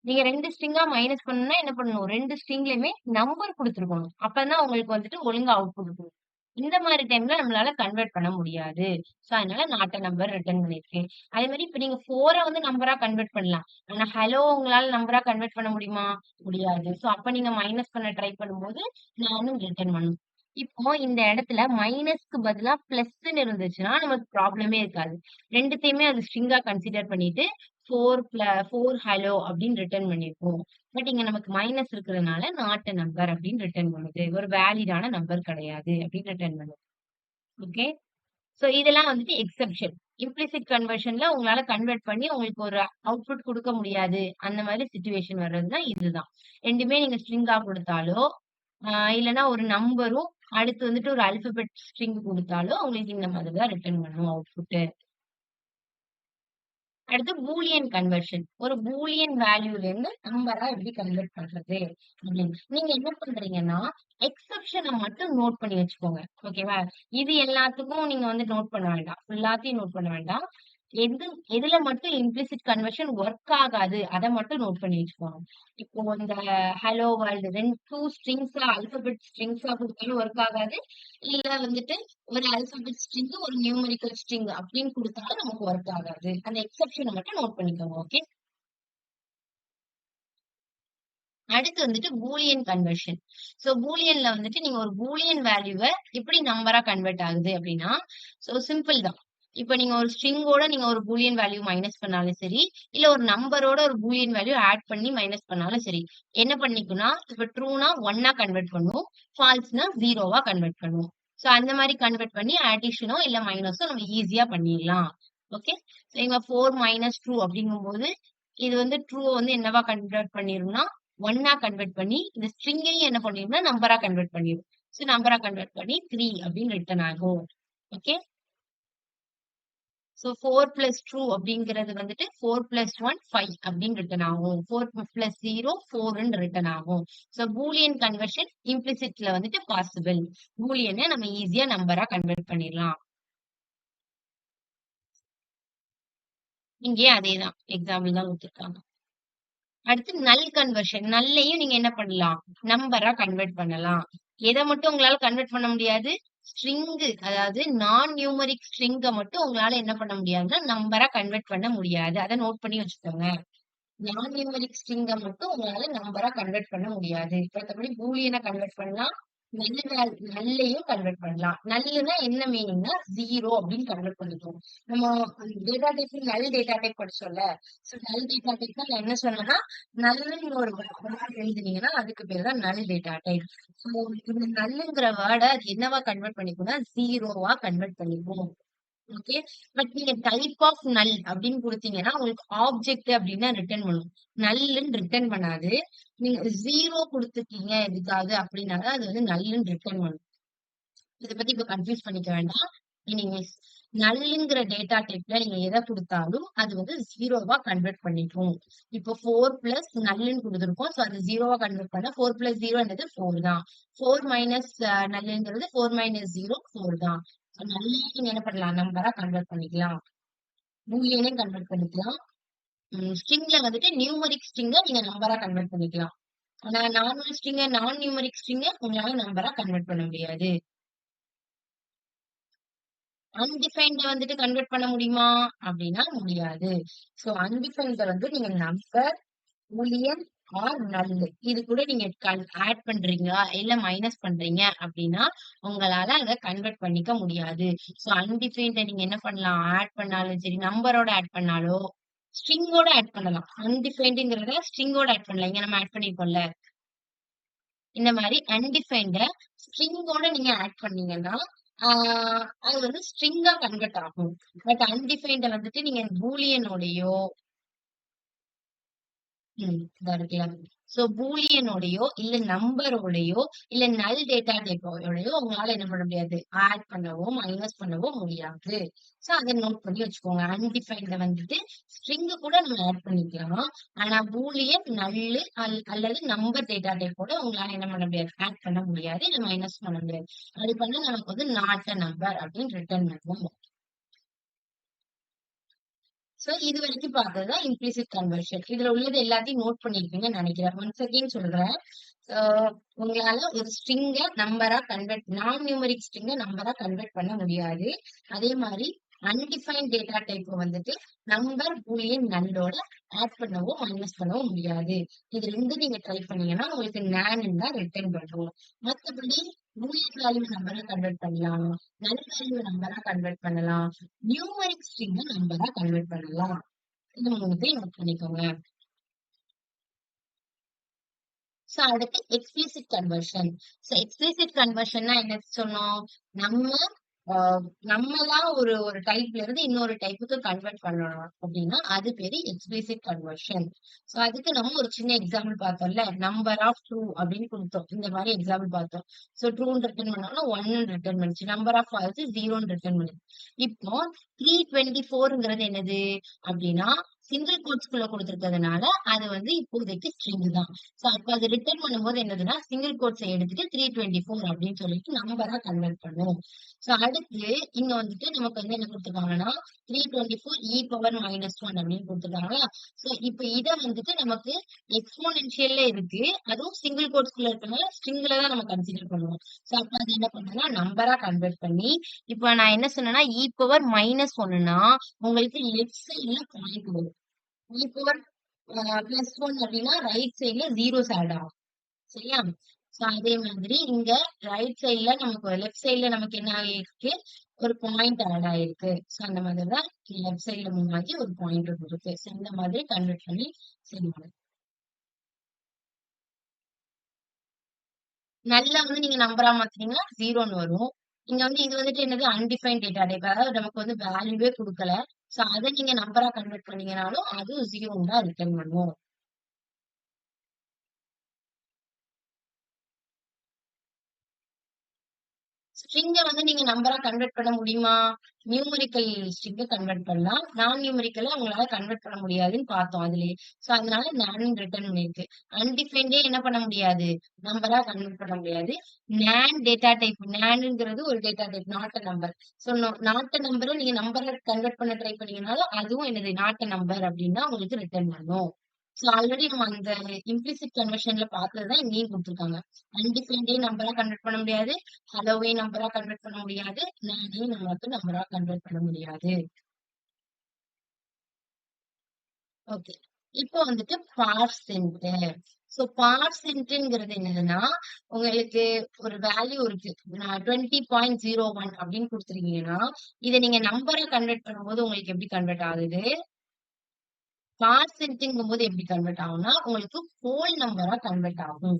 நீங்க 2 ஸ்ட்ரிங்கா மைனஸ் பண்ணணும்னா என்ன பண்ணணும்? 2 ஸ்ட்ரிங்லயுமே நம்பர் குடுத்துருக்கணும். அப்பதான் உங்களுக்கு வந்துட்டு ஒழுங்கா அவுட்புட் இருக்கும். இந்த மாரி டைம்ல நம்மளால கன்வெர்ட் பண்ண முடியாது. சோ அதனால நாட் அ நம்பர் ரிட்டர்ன் பண்ணியிருக்கேன். அதே மாரி இப்ப நீங்க 4 வந்து நம்பரா கன்வெர்ட் பண்ணலாம். ஆனா ஹலோ உங்களால நம்பரா கன்வெர்ட் பண்ண முடியுமா? முடியாது. சோ அப்ப நீங்க மைனஸ் பண்ண ட்ரை பண்ணும்போது நானும் ரிட்டர்ன் பண்ணும். இப்போ இந்த இடத்துல மைனஸ்க்கு பதிலா பிளஸ்ன்னு இருந்துச்சுன்னா நமக்கு ப்ராப்ளமே இருக்காது. 2த்தையுமே அது ஸ்ட்ரிங்கா கன்சிடர் பண்ணிட்டு 4 ஹலோ அப்படின்னு ரிட்டர்ன் பண்ணியிருக்கும். பட் இங்க நமக்கு மைனஸ் இருக்கிறதுனால நாட் அ நம்பர் அப்படின்னு ரிட்டர்ன் பண்ணுது. ஒரு வேலிடான நம்பர் கிடையாது அப்படின்னு ரிட்டர்ன் பண்ணுது. ஓகே. சோ இதெல்லாம் வந்துட்டு எக்செப்ஷன். இம்ப்ளிசிட் கன்வர்ஷன்ல உங்களால கன்வெர்ட் பண்ணி உங்களுக்கு ஒரு அவுட்புட் குடுக்க முடியாது. அந்த மாரி சிட்யூவேஷன் வர்றது தான் இதுதான். 2மே நீங்க ஸ்ட்ரிங்கா குடுத்தாலோ, இல்லன்னா ஒரு நம்பரும், அடுத்து வந்துட்டு ஒரு அல்பாபெட் ஸ்ட்ரிங் குடுத்தாலோ, உங்களுக்கு இந்த மாதிரி தான் ரிட்டர்ன் பண்ணும் அவுட்புட். அடுத்து பூலியன் கன்வர்ஷன். ஒரு பூலியன் வேல்யூல இருந்து நம்பரா எப்படி கன்வெர்ட் பண்றது அப்படின்னு. நீங்க என்ன பண்றீங்கன்னா, எக்செப்ஷன மட்டும் நோட் பண்ணி வச்சுக்கோங்க. ஓகேவா? இது எல்லாத்துக்கும் நீங்க வந்து நோட் பண்ண வேண்டாம். எல்லாத்தையும் நோட் பண்ண வேண்டாம். எதுல மட்டும் இம்ப்ளிசிட் கன்வர்ஷன் ஒர்க் ஆகாது அத மட்டும் நோட் பண்ணி வச்சுக்கோங்க. இப்போ இந்த ஹலோ வேர்ல்டு 2 ஸ்ட்ரிங்ஸா ஆல்பபெட் ஸ்ட்ரிங்ஸா குடுத்தாலும் ஒர்க் ஆகாது. இல்ல வந்துட்டு ஒரு ஆல்பபெட் ஸ்ட்ரிங், ஒரு நியூமெரிக்கல் ஸ்ட்ரிங் அப்படின்னு குடுத்தாலும் நமக்கு ஒர்க் ஆகாது. அந்த எக்ஸெப்ஷன மட்டும் நோட் பண்ணிக்கோங்க. ஓகே. அடுத்து வந்துட்டு பூலியன் கன்வர்ஷன். சோ பூலியன்ல வந்துட்டு நீங்க ஒரு பூலியன் வேல்யூவ எப்படி நம்பரா கன்வெர்ட் ஆகுது அப்படின்னா, சோ சிம்பிள் தான். இப்ப நீங்க ஒரு ஸ்ட்ரிங்கோட நீங்க ஒரு பூலியன் வேல்யூ மைனஸ் பண்ணாலும் சரி, இல்ல ஒரு நம்பரோட ஒரு பூலியன் வேல்யூ ஆட் பண்ணி மைனஸ் பண்ணாலும் சரி, என்ன பண்ணிக்கும்னா, இப்ப ட்ரூனா 1ஆ கன்வெர்ட் பண்ணும். ஃபால்ஸ்னா 0வா கன்வெர்ட் பண்ணும். சோ அந்த மாரி கன்வெர்ட் பண்ணி அடிஷனோ இல்ல மைனஸோ நம்ம ஈஸியா பண்ணிடலாம். ஓகே. சோ இங்க 4 மைனஸ் ட்ரூ அப்படிங்கும்போது, இது வந்து ட்ரூ வந்து என்னவா கன்வெர்ட் பண்ணிரும்னா 1ஆ கன்வெர்ட் பண்ணி, இந்த ஸ்ட்ரிங்கையும் என்ன பண்ணிரும்னா நம்பரா கன்வெர்ட் பண்ணிரும். சோ நம்பரா கன்வெர்ட் பண்ணி 3 அப்படின்னு ரிட்டர்ன் ஆகும். ஓகே. சோ 4 பிளஸ் ட்ரூ அப்படிங்கிறது வந்துட்டு 4 பிளஸ் 1 5 அப்படின்னு ரிட்டர்ன் ஆகும். 4 பிளஸ் 0 4ன்னு ரிட்டர்ன் ஆகும். சோ பூலியன் கன்வர்ஷன் இம்ப்ளிசிட்ல வந்துட்டு பாசிபிள். பூலியனை நம்ம ஈஸியா நம்பரா கன்வெர்ட் பண்ணிடலாம். இங்கேயே அதேதான் எக்ஸாம்பிள் தான் கொடுத்திருக்காங்க. அடுத்து நல் கன்வர்ஷன். நல்லையும் நீங்க என்ன பண்ணலாம்? நம்பரா கன்வெர்ட் பண்ணலாம். எத மட்டும் உங்களால கன்வெர்ட் பண்ண முடியாது? ஸ்ட்ரிங்கு, அதாவது நான் நியூமெரிக் ஸ்ட்ரிங்க மட்டும் உங்களால என்ன பண்ண முடியாதுன்னா, நம்பரா கன்வெர்ட் பண்ண முடியாது. அத நோட் பண்ணி வச்சுக்கோங்க. நான் நியூமெரிக் ஸ்ட்ரிங்க மட்டும் உங்களால நம்பரா கன்வெர்ட் பண்ண முடியாது. மத்தபடி பூலியன கன்வெர்ட் பண்ணலாம். நல்லையும் கன்வெர்ட் பண்ணலாம். நல்லுன்னா என்ன மீனிங்னா 0 அப்படின்னு கன்வெர்ட் பண்ணிக்குவோம். நம்ம டேட்டா டைப்ல நல் டேட்டா டைப் படிச்சோம்ல. சோ நல் டேட்டா டைப்ல நான் என்ன சொன்னேன்னா, நல்லுன்னு ஒரு வேர்ட் எழுதுனீங்கன்னா அதுக்கு பேர் தான் நல் டேட்டா டைப். சோ இந்த நல்லுங்கிற வேர்ட அது என்னவா கன்வெர்ட் பண்ணிக்கும்னா 0வா கன்வெர்ட் பண்ணிக்கும். ஓகே. பட் நீங்க டைப் ஆஃப் நல் அப்படின்னு குடுத்தீங்கன்னா, உங்களுக்கு ஆப்ஜெக்ட் அப்படின்னா ரிட்டர்ன் பண்ணும். நல்லுன்னு ரிட்டர்ன் பண்ணாது. நீங்க 0 குடுத்துட்டீங்க எதுக்காவது அப்படின்னாதான் அது வந்து நல்லுன்னு ரிட்டர்ன் பண்ணும். இத பத்தி இப்ப கன்ஃப்யூஸ் பண்ணிக்க வேண்டாம். எனிவேஸ் நல்லுங்கிற டேட்டா டைப்ல நீங்க எத குடுத்தாலும் அது வந்து 0வா கன்வெர்ட் பண்ணிக்கும். இப்போ 4 பிளஸ் நல்லுன்னு குடுத்துருக்கோம். சோ அது 0வா கன்வெர்ட் பண்ணா 4 பிளஸ் 0 என்னது 4 தான். 4 மைனஸ் நல்லுங்கிறது 4 மைனஸ் 0 4 தான். நல்லையும் நீங்க என்ன பண்ணலாம்? நம்பரா கன்வெர்ட் பண்ணிக்கலாம். பூலியனையும் கன்வெர்ட் பண்ணிக்கலாம். ஸ்ட்ரிங்ல வந்துட்டு நியூமெரிக் ஸ்ட்ரிங்க நீங்க நம்பரா கன்வெர்ட் பண்ணிக்கலாம். ஆனா நார்மல் ஸ்ட்ரிங்க, நான் நியூமெரிக் ஸ்ட்ரிங்க உங்களால நம்பரா கன்வெர்ட் பண்ண முடியாது. அன்டிஃபைன்ட வந்துட்டு கன்வெர்ட் பண்ண முடியுமா? அப்படின்னா முடியாது. சோ அன்டிஃபைன்ட வந்து நீங்க நம்பர், பூலியன் ஆர் நல் இது கூட நீங்க ஆட் பண்றீங்க, இல்ல மைனஸ் பண்றீங்க அப்படின்னா, உங்களால அத கன்வெர்ட் பண்ணிக்க முடியாது. சோ அன்டிஃபைன்ட நீங்க என்ன பண்ணலாம்? ஆட் பண்ணாலும் சரி, நம்பரோட ஆட் பண்ணாலோ, ஸ்ட்ரிங்கோட ஆட் பண்ணலாம். அன்டிஃபைன்டுங்கிறத ஸ்ட்ரிங்கோட ஆட் பண்ணலாம். இங்க நம்ம ஆட் பண்ணிருக்கோம்ல. இந்த மாரி அன்டிஃபைன்ட ஸ்ட்ரிங்கோட நீங்க ஆட் பண்ணீங்கன்னா, ஆ அது வந்து ஸ்ட்ரிங்கா கன்வெர்ட் ஆகும். பட் அன்டிஃபைன்ட வந்துட்டு நீங்க பூலியனோடயோ இதா இருக்குல்ல. சோ பூலியனோடயோ, இல்ல நம்பரோடயோ, இல்ல நல் டேட்டா டைப்போடயோ உங்களால என்ன பண்ண முடியாது? ஆட் பண்ணவோ, மைனஸ் பண்ணவோ முடியாது. சோ அத நோட் பண்ணி வச்சுக்கோங்க. அன்டிஃபைன்ட வந்துட்டு ஸ்ட்ரிங் கூட நம்ம ஆட் பண்ணிக்கலாம். ஆனா பூலியன், நல்லு அல்லது நம்பர் டேட்டா டைப்போட உங்களால என்ன பண்ண முடியாது? ஆட் பண்ண முடியாது. இல்ல மைனஸ் பண்ண முடியாது. அப்படி பண்ணா நமக்கு வந்து நாட் அ நம்பர் அப்படின்னு ரிட்டர்ன் பண்ணுவோம். சோ இது வரைக்கும் பார்த்ததுதான் இம்ப்ளிசிட் கன்வர்ஷன். இதுல உள்ளது எல்லாத்தையும் நோட் பண்ணிருப்பீங்கன்னு நினைக்கிறேன். ஒன்ஸ் அகைன் சொல்றேன். சோ உங்களால ஒரு ஸ்ட்ரிங்க நம்பரா கன்வெர்ட் நான் நியூமெரிக் ஸ்ட்ரிங்க நம்பரா கன்வெர்ட் பண்ண முடியாது. அதே மாதிரி அன்டிஃபைன்ட் டேட்டா டைப் வந்துட்டு நம்பர், பூலியன், நல்லோட ஆட் பண்ணவோ, மைனஸ் பண்ணவோ முடியாது. இது 2 நீங்க ட்ரை பண்ணீங்கன்னா உங்களுக்கு நான் தான் ரிட்டர்ன் பண்ணும். மத்தபடி பூலியன் வேல்யூ நம்பரா கன்வெர்ட் பண்ணலாம். நல் வேல்யூ நம்பரா கன்வெர்ட் பண்ணலாம். நியூமெரிக் ஸ்ட்ரிங்க நம்பரா கன்வெர்ட் பண்ணலாம். இது 3த்தையும் நோட் பண்ணிக்கோங்க. சோ அடுத்து எக்ஸ்பிளிசிட் கன்வர்ஷன். சோ எக்ஸ்பிளிசிட் கன்வர்ஷன்னா என்ன சொன்னோம்? நம்ம ஆ நம்மளா ஒரு ஒரு டைப்ல இருந்து இன்னொரு டைப்புக்கு கன்வெர்ட் பண்ணணும் அப்படின்னா, அது பேரு எக்ஸ்பிளிசிட் கன்வர்ஷன். சோ அதுக்கு நம்ம ஒரு சின்ன எக்ஸாம்பிள் பார்த்தோம்ல. நம்பர் ஆஃப் ட்ரூ அப்படின்னு குடுத்தோம். இந்த மாரி எக்ஸாம்பிள் பார்த்தோம். சோ ட்ரூன்னு ரிட்டர்ன் பண்ணோம்னா 1ன்னு ரிட்டர்ன் பண்ணுச்சு. நம்பர் ஆஃப் ஃபால்ஸ் 0ன்னு ரிட்டர்ன் பண்ணுது. இப்போ 324ங்கிறது என்னது? அப்படின்னா சிங்கிள் கோட்ஸ்குள்ள கொடுத்திருக்கிறதுனால அது வந்து இப்போதைக்கு ஸ்ட்ரிங் தான். சோ அப்ப அது ரிட்டர்ன் பண்ணும்போது என்னதுன்னா சிங்கிள் கோட்ஸை எடுத்துட்டு 324 அப்படின்னு சொல்லிட்டு நம்பரா கன்வெர்ட் பண்ணும். சோ அடுத்து இங்க வந்துட்டு நமக்கு வந்து என்ன கொடுத்துருக்காங்கன்னா 324 e பவர் -1 அப்படின்னு கொடுத்துருக்காங்களா. சோ இப்ப இத வந்துட்டு நமக்கு எக்ஸ்போனென்ஷியல்ல இருக்கு, அதுவும் சிங்கிள் கோட்ஸ்குள்ள இருக்கனால ஸ்ட்ரிங்ல தான் நம்ம கன்சிடர் பண்ணுவோம். சோ அப்ப அது என்ன பண்றோம்னா நம்பரா கன்வெர்ட் பண்ணி, இப்ப நான் என்ன சொன்னேன்னா e பவர் -1னா உங்களுக்கு லெஃப்ட் சைட்ல பாயிண்ட் வரும். e பவர் +1 அப்படின்னா ரைட் சைட்ல ஜீரோஸ் ஆட் ஆகும். சரியா? சோ அதே மாதிரி இங்க ரைட் சைட்ல நமக்கு லெஃப்ட் சைட்ல நமக்கு என்ன ஆயிருக்கு, ஒரு பாயிண்ட் ஆட் ஆயிருக்கு. சோ அந்த மாதிரி தான் லெஃப்ட் சைட்ல மூவ் ஆகி ஒரு பாயிண்ட் இருக்கு. சோ இந்த மாதிரி கன்வெர்ட் பண்ணி செய்யணும். நல்லா வந்து நீங்க நம்பரா மாத்துனீங்கன்னா 0ன்னு வரும். இங்க வந்து இது வந்துட்டு என்னது அன்டிஃபைன்ட் டேட்டா டைப். அதாவது நமக்கு வந்து வேல்யூவே குடுக்கல. சோ அத நீங்க நம்பரா கன்வெர்ட் பண்ணீங்கனாலும் அது 0 தான் ரிட்டர்ன் பண்ணும். ஸ்ட்ரிங்க வந்து நீங்க நம்பரா கன்வெர்ட் பண்ண முடியுமா? நியூமெரிக்கல் ஸ்ட்ரிங்க கன்வெர்ட் பண்ணலாம். நான் நியூமெரிக்கலா உங்களால கன்வெர்ட் பண்ண முடியாதுன்னு பார்த்தோம் அதுலயே. சோ அதனால நானும் ரிட்டர்ன் பண்ணிருக்கு. அன்டிஃபைன்டே என்ன பண்ண முடியாது? நம்பரா கன்வெர்ட் பண்ண முடியாது. நான் டேட்டா டைப். நான்ங்கிறது ஒரு data type, not a number. So not a நம்பர நீங்க நம்பரா கன்வெர்ட் பண்ண ட்ரை பண்ணீங்கனாலும் அதுவும் என்னது நாட் அ நம்பர் அப்டின்னு உங்களுக்கு ரிட்டர்ன் பண்ணும். சோ ஆல்ரெடி நம்ம அந்த இம்ப்ளிசிட் கன்வர்ஷன்ல பார்த்ததுதான் இங்கேயும் குடுத்துருக்காங்க. அன்டிஃபைன்டே நம்பரா கன்வெர்ட் பண்ண முடியாது. ஹலோவே நம்பரா கன்வெர்ட் பண்ண முடியாது. நானே நமக்கு நம்பரா கன்வெர்ட் பண்ண முடியாது. ஓகே. இப்போ வந்துட்டு பார்சென்ட். சோ பார்சென்ட்ங்கிறது என்னதுன்னா, உங்களுக்கு ஒரு வேல்யூ இருக்கு. 20.01 அப்படின்னு குடுத்துருக்கீங்கன்னா, இத நீங்க நம்பரா கன்வெர்ட் பண்ணும்போது உங்களுக்கு எப்படி கன்வெர்ட் ஆகுது? பார்சென்ட்ங்கும்போது எப்படி கன்வெர்ட் ஆகும்னா, உங்களுக்கு ஹோல் நம்பரா கன்வெர்ட் ஆகும்.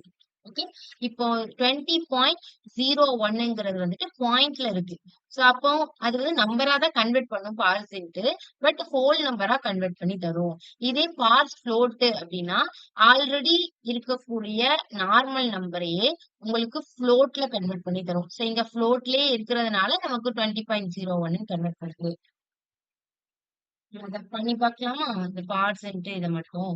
ஓகே. இப்போ 20.01ங்கிறது வந்துட்டு பாயிண்ட்ல இருக்கு. சோ அப்போ அது வந்து நம்பரா தான் கன்வெர்ட் பண்ணும் பார்சென்ட். பட் ஹோல் நம்பரா கன்வெர்ட் பண்ணி தரும். இதே பார்ஸ் ஃப்ளோட் அப்படின்னா, ஆல்ரெடி இருக்கக்கூடிய நார்மல் நம்பரையே உங்களுக்கு ஃப்ளோட்ல கன்வெர்ட் பண்ணி தரும். சோ இங்க ஃப்ளோட்லயே இருக்கிறதுனால நமக்கு 20.01 கன்வெர்ட் பண்ணுது. அத பண்ணி பார்க்கலாமா? இந்த பார்சென்ட் இத மட்டும்.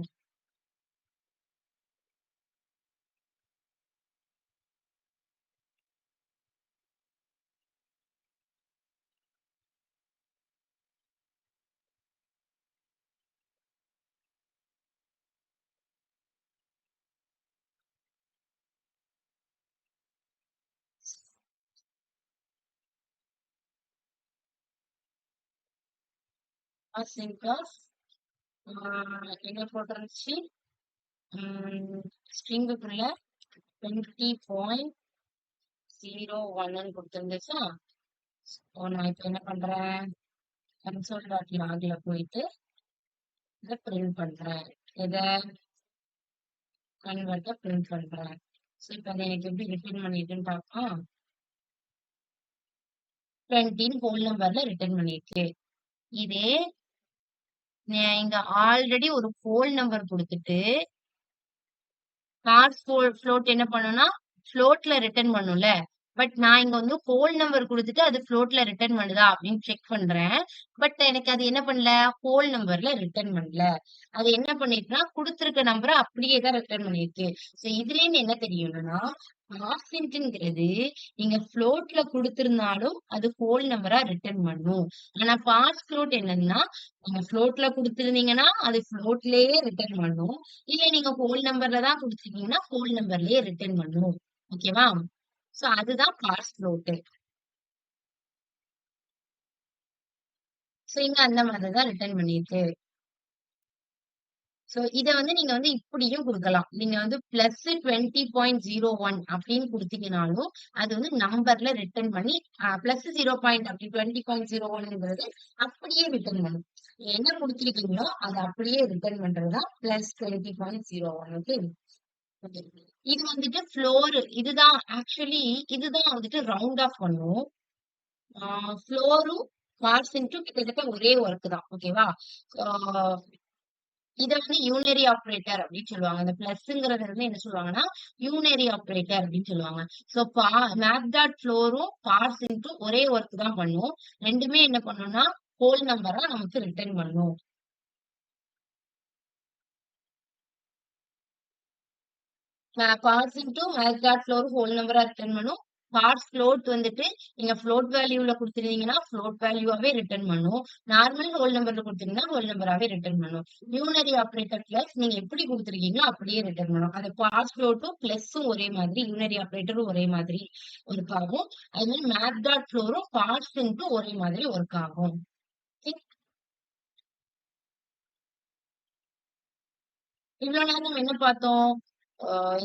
பார்சென்ட் ஆஃப் எங்க போட்டிருந்துச்சு? ஸ்ட்ரிங்குக்குள்ள 20.01 கொடுத்திருந்துச்சா? நான் இப்ப என்ன பண்றேன்? console.logல போயிட்டு இத பிரிண்ட் பண்றேன். இத கன்வெர்ட்ட பிரிண்ட் பண்றேன். சோ இப்ப அது எனக்கு எப்படி ரிட்டர்ன் பண்ணிருக்குன்னு பார்ப்போம். 20 ஹோல் நம்பர்ல ரிட்டர்ன் பண்ணிருக்கு. இதே இங்க ஆல்ரெடி ஒரு ஹோல் நம்பர் குடுத்துட்டு கார் ஃப்ளோட் என்ன பண்ணும்னா, ஃப்ளோட்ல ரிட்டர்ன் பண்ணும்ல. பட் நான் இங்க வந்து ஹோல் நம்பர் குடுத்துட்டு அது ஃப்ளோட்ல ரிட்டர்ன் பண்ணுதா அப்படின்னு செக் பண்றேன். பட் எனக்கு அது என்ன பண்ணல, ஹோல் நம்பர்ல ரிட்டர்ன் பண்ணல. அது என்ன பண்ணிருக்குன்னா, குடுத்திருக்க நம்பர அப்படியே தான் ரிட்டர்ன் பண்ணிருக்கு. சோ இதுலேருந்து என்ன தெரியும்னா, பார்சென்ட்ங்கிறது நீங்க ஃப்ளோட்ல குடுத்திருந்தாலும் அது ஹோல் நம்பரா ரிட்டர்ன் பண்ணும். ஆனா பார்ஸ் ஃப்ளோட் என்னன்னா, நீங்க ஃப்ளோட்ல குடுத்திருந்தீங்கன்னா, அது ஃப்ளோட்லயே ரிட்டர்ன் பண்ணும். இல்ல நீங்க ஹோல் நம்பர்ல தான் குடுத்துருக்கீங்கன்னா, ஹோல் நம்பர்லயே ரிட்டர்ன் பண்ணும். ஓகேவா? சோ அதுதான் பார்ஸ் ஃப்ளோட். சோ இங்க அந்த மாதிரி தான் ரிட்டர்ன் பண்ணிருக்கு. சோ இத வந்து நீங்க வந்து இப்படியும் குடுக்கலாம். நீங்க வந்து +20.01 அப்படின்னு குடுத்தீங்கனாலும், அது வந்து நம்பர்ல ரிட்டர்ன் பண்ணி பிளஸ் 0 பாயிண்ட் அப்படி 20.01ங்கிறது அப்படியே ரிட்டர்ன் பண்ணும். என்ன குடுத்திருக்கீங்களோ அத அப்படியே ரிட்டர்ன் பண்றது தான் +20.01. ஓகே. ஓகே. இது வந்துட்டு ஃப்ளோர் இதுதான் ஆக்சுவலி இதுதான் வந்துட்டு ரவுண்ட் ஆஃப் பண்ணும். ஃப்ளோரும் பார்சென்ட்டும் கிட்டத்தட்ட ஒரே ஒர்க் தான். ஓகேவா? ஆ இத வந்து யூனரி ஆப்பரேட்டர் அப்படின்னு சொல்லுவாங்க. இந்த பிளஸ்ங்கிறது வந்து என்ன சொல்லுவாங்கன்னா, யூனரி ஆப்பரேட்டர் அப்படின்னு சொல்லுவாங்க. சோ மேப் டாட் ஃப்ளோரும் பார்சென்ட்டும் ஒரே ஒர்க் தான் பண்ணும். 2மே என்ன பண்ணும்னா, ஹோல் நம்பரா நமக்கு ரிட்டர்ன் பண்ணும். Parts into match dot floor whole நம்பரா ரிட்டர்ன் பண்ணும். பார்ட்ஸ் ஃப்ளோட் வந்துட்டு நீங்க ஃப்ளோட் வேல்யூல கொடுத்துருந்தீங்கன்னா ஃப்ளோட் வேல்யூவாவே ரிட்டர்ன் பண்ணும். நார்மல் ஹோல் நம்பர்ல கொடுத்தீங்கன்னா ஹோல் நம்பராவே ரிட்டர்ன் பண்ணும். யூனரி ஆப்ரேட்டர் பிளஸ் நீங்க எப்படி கொடுத்துருக்கீங்களோ அப்படியே ரிட்டர்ன் பண்ணும். அது பார்ட்ஸ் ஃப்ளோட்டும் பிளஸும் ஒரே மாதிரி, யூனரி ஆப்ரேட்டரும் ஒரே மாதிரி ஒர்க் ஆகும். அது மாதிரி மேப் டாட் ஃப்ளோரும் பார்ட்ஸ் இன்டூ ஒரே மாதிரி ஒர்க் ஆகும். இவ்வளவு நேரம் நம்ம என்ன பார்த்தோம்?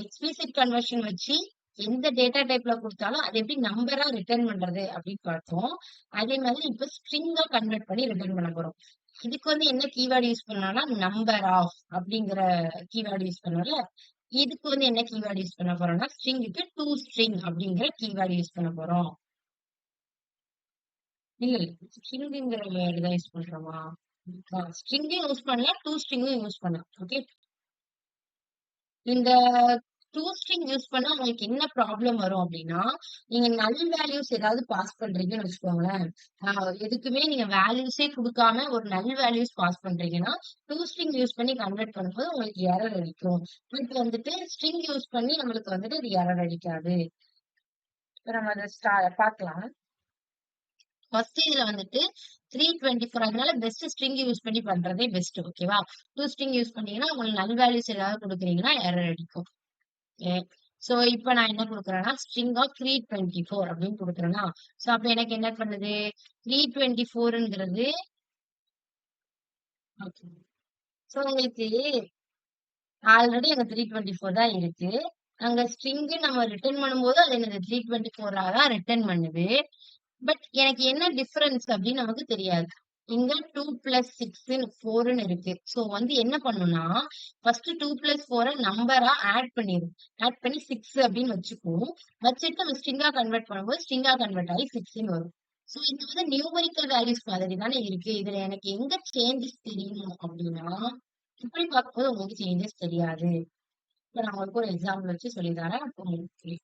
எக்ஸ்பிளிசிட் கன்வர்ஷன் வச்சு எந்த டேட்டா டைப்ல கொடுத்தாலும் அது எப்படி நம்பரா ரிட்டர்ன் பண்றது அப்படின்னு பார்த்தோம். அதே மாதிரி இப்ப ஸ்ட்ரிங்கா கன்வெர்ட் பண்ணி ரிட்டர்ன் பண்ண போறோம். இதுக்கு வந்து என்ன கீவேர்டு யூஸ் பண்ணலாம்னா நம்பர் ஆஃப் அப்படிங்கிற கீவேர்டு யூஸ் பண்ணல. இதுக்கு வந்து என்ன கீவேர்டு யூஸ் பண்ண போறோம்னா ஸ்ட்ரிங்குக்கு டு ஸ்ட்ரிங் அப்படிங்கிற கீவேர்டு யூஸ் பண்ண போறோம். இல்ல ஸ்ட்ரிங்குங்கிற வேர்டு தான் யூஸ் பண்றோமா? ஸ்ட்ரிங்கும் யூஸ் பண்ணலாம், டூ ஸ்ட்ரிங்கும் யூஸ் பண்ணலாம். ஓகே, இந்த டூ ஸ்ட்ரிங் யூஸ் பண்ணா உங்களுக்கு என்ன ப்ராப்ளம் வரும் அப்படின்னா, நீங்க நல் வேல்யூஸ் ஏதாவது பாஸ் பண்றீங்கன்னு வச்சுக்கோங்களேன். எதுக்குமே நீங்க வேல்யூஸே கொடுக்காம ஒரு நல் வேல்யூஸ் பாஸ் பண்றீங்கன்னா டூ ஸ்ட்ரிங் யூஸ் பண்ணி கன்வெர்ட் பண்ணும்போது உங்களுக்கு எரர் அடிக்கும். பட் வந்துட்டு ஸ்ட்ரிங் யூஸ் பண்ணி நம்மளுக்கு வந்துட்டு இது எரர் அடிக்காது. இப்ப நம்ம அதை பார்க்கலாம். ஃபர்ஸ்ட் இதுல வந்துட்டு 324, அதனால பெஸ்ட் ஸ்ட்ரிங் யூஸ் பண்ணி பண்றதே பெஸ்ட். ஓகேவா? டூ ஸ்ட்ரிங் யூஸ் பண்ணீங்கன்னா உங்களுக்கு நல் வேல்யூஸ் ஏதாவது கொடுக்குறீங்கன்னா எரர் அடிக்கும். சோ இப்ப நான் என்ன கொடுக்குறேன்னா ஸ்ட்ரிங் ஆஃப் 324 அப்படின்னு கொடுக்குறேன்னா, சோ அப்ப எனக்கு என்ன பண்ணுது 324ங்கிறது. சோ உங்களுக்கு ஆல்ரெடி அங்க 324 தான் இருக்கு. அங்க ஸ்ட்ரிங் நம்ம ரிட்டர்ன் பண்ணும்போது அது எனக்கு 324 தான் ரிட்டர்ன் பண்ணுது. பட் எனக்கு என்ன டிஃபரன்ஸ் அப்படின்னு நமக்கு தெரியாது. இங்க 2 பிளஸ் 6 4ன்னு இருக்கு. சோ வந்து என்ன பண்ணும்னா ஃபர்ஸ்ட் 2 பிளஸ் 4 நம்பரா ஆட் பண்ணிடும். ஆட் பண்ணி 6 அப்படின்னு வச்சுக்கும். வச்சுட்டு நம்ம ஸ்ட்ரிங்கா கன்வெர்ட் பண்ணும்போது ஸ்ட்ரிங்கா கன்வெர்ட் ஆகி 6ன்னு வரும். சோ இது வந்து நியூமரிக்கல் வேல்யூஸ் மாதிரி தானே இருக்கு. இதுல எனக்கு எங்க சேஞ்சஸ் தெரியணும் அப்படின்னா இப்படி பார்க்கும்போது உங்களுக்கு சேஞ்சஸ் தெரியாது. இப்ப நான் உங்களுக்கு ஒரு எக்ஸாம்பிள் வச்சு சொல்லி தரேன். அப்போ உங்களுக்கு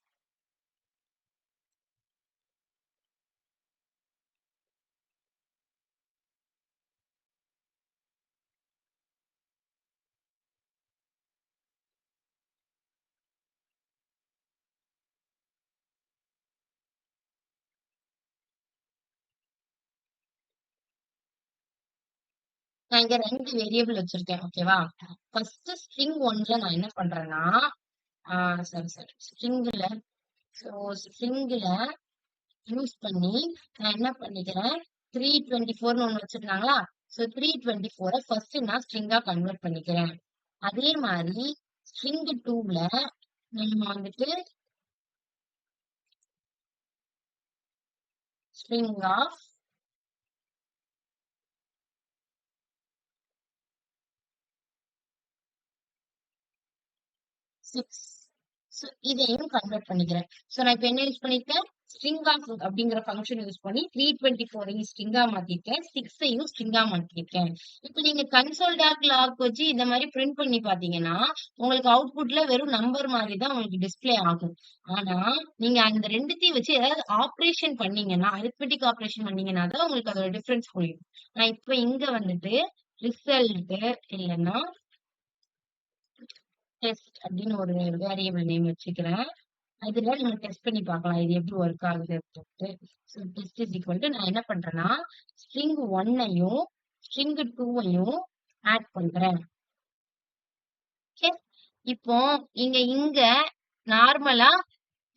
நான் இங்க 2 வேரியபிள் வச்சிருக்கேன். ஓகேவா? ஃபர்ஸ்ட் ஸ்ட்ரிங் 1ல நான் என்ன பண்றேன்னா சரி சரி ஸ்ட்ரிங்ல ஸ்ட்ரிங்ல யூஸ் பண்ணி நான் என்ன பண்ணிக்கிறேன் 324ன்னு ஒண்ணு வச்சிருந்தாங்களா? சோ 324 ஃபர்ஸ்ட் நான் ஸ்ட்ரிங்கா கன்வெர்ட் பண்ணிக்கிறேன். அதே மாதிரி ஸ்ட்ரிங் 2ல நம்ம வந்துட்டு ஸ்ட்ரிங் ஆஃப் 6 இதையும் கன்வெர்ட் பண்ணிக்கிறேன். சோ நான் இப்ப என்ன யூஸ் பண்ணிருக்கேன் ஸ்ட்ரிங் ஆஃப் அப்படிங்கிற ஃபங்க்ஷன் யூஸ் பண்ணி 324 ஸ்ட்ரிங்கா மாத்திருக்கேன், 6 ஸ்ட்ரிங்கா மாத்திருக்கேன். இப்ப நீங்க கன்சோல் டாட் லாக் வச்சு இந்த மாதிரி பிரிண்ட் பண்ணி பாத்தீங்கன்னா உங்களுக்கு அவுட்புட்ல வெறும் நம்பர் மாதிரி தான் உங்களுக்கு டிஸ்பிளே ஆகும். ஆனா நீங்க அந்த ரெண்டுத்தையும் வச்சு ஏதாவது ஆப்ரேஷன் பண்ணீங்கன்னா, அரித்மெட்டிக் ஆப்ரேஷன் பண்ணீங்கன்னா தான் உங்களுக்கு அதோட டிஃபரன்ஸ் புரியும். நான் இப்ப இங்க வந்துட்டு ரிசல்ட் இல்லைன்னா டெஸ்ட் அப்படின்னு ஒரு வேரியபிள் நேம் வச்சுக்கிறேன். அதுல நம்ம டெஸ்ட் பண்ணி பார்க்கலாம் இது எப்படி ஒர்க் ஆகுது அப்படின்ட்டு. So test is equal to நான் என்ன பண்றேன்னா ஸ்ட்ரிங் 1ஐயும் ஸ்ட்ரிங் 2ஐயும் ஆட் பண்றேன். ஓகே, இப்போ இங்க நார்மலா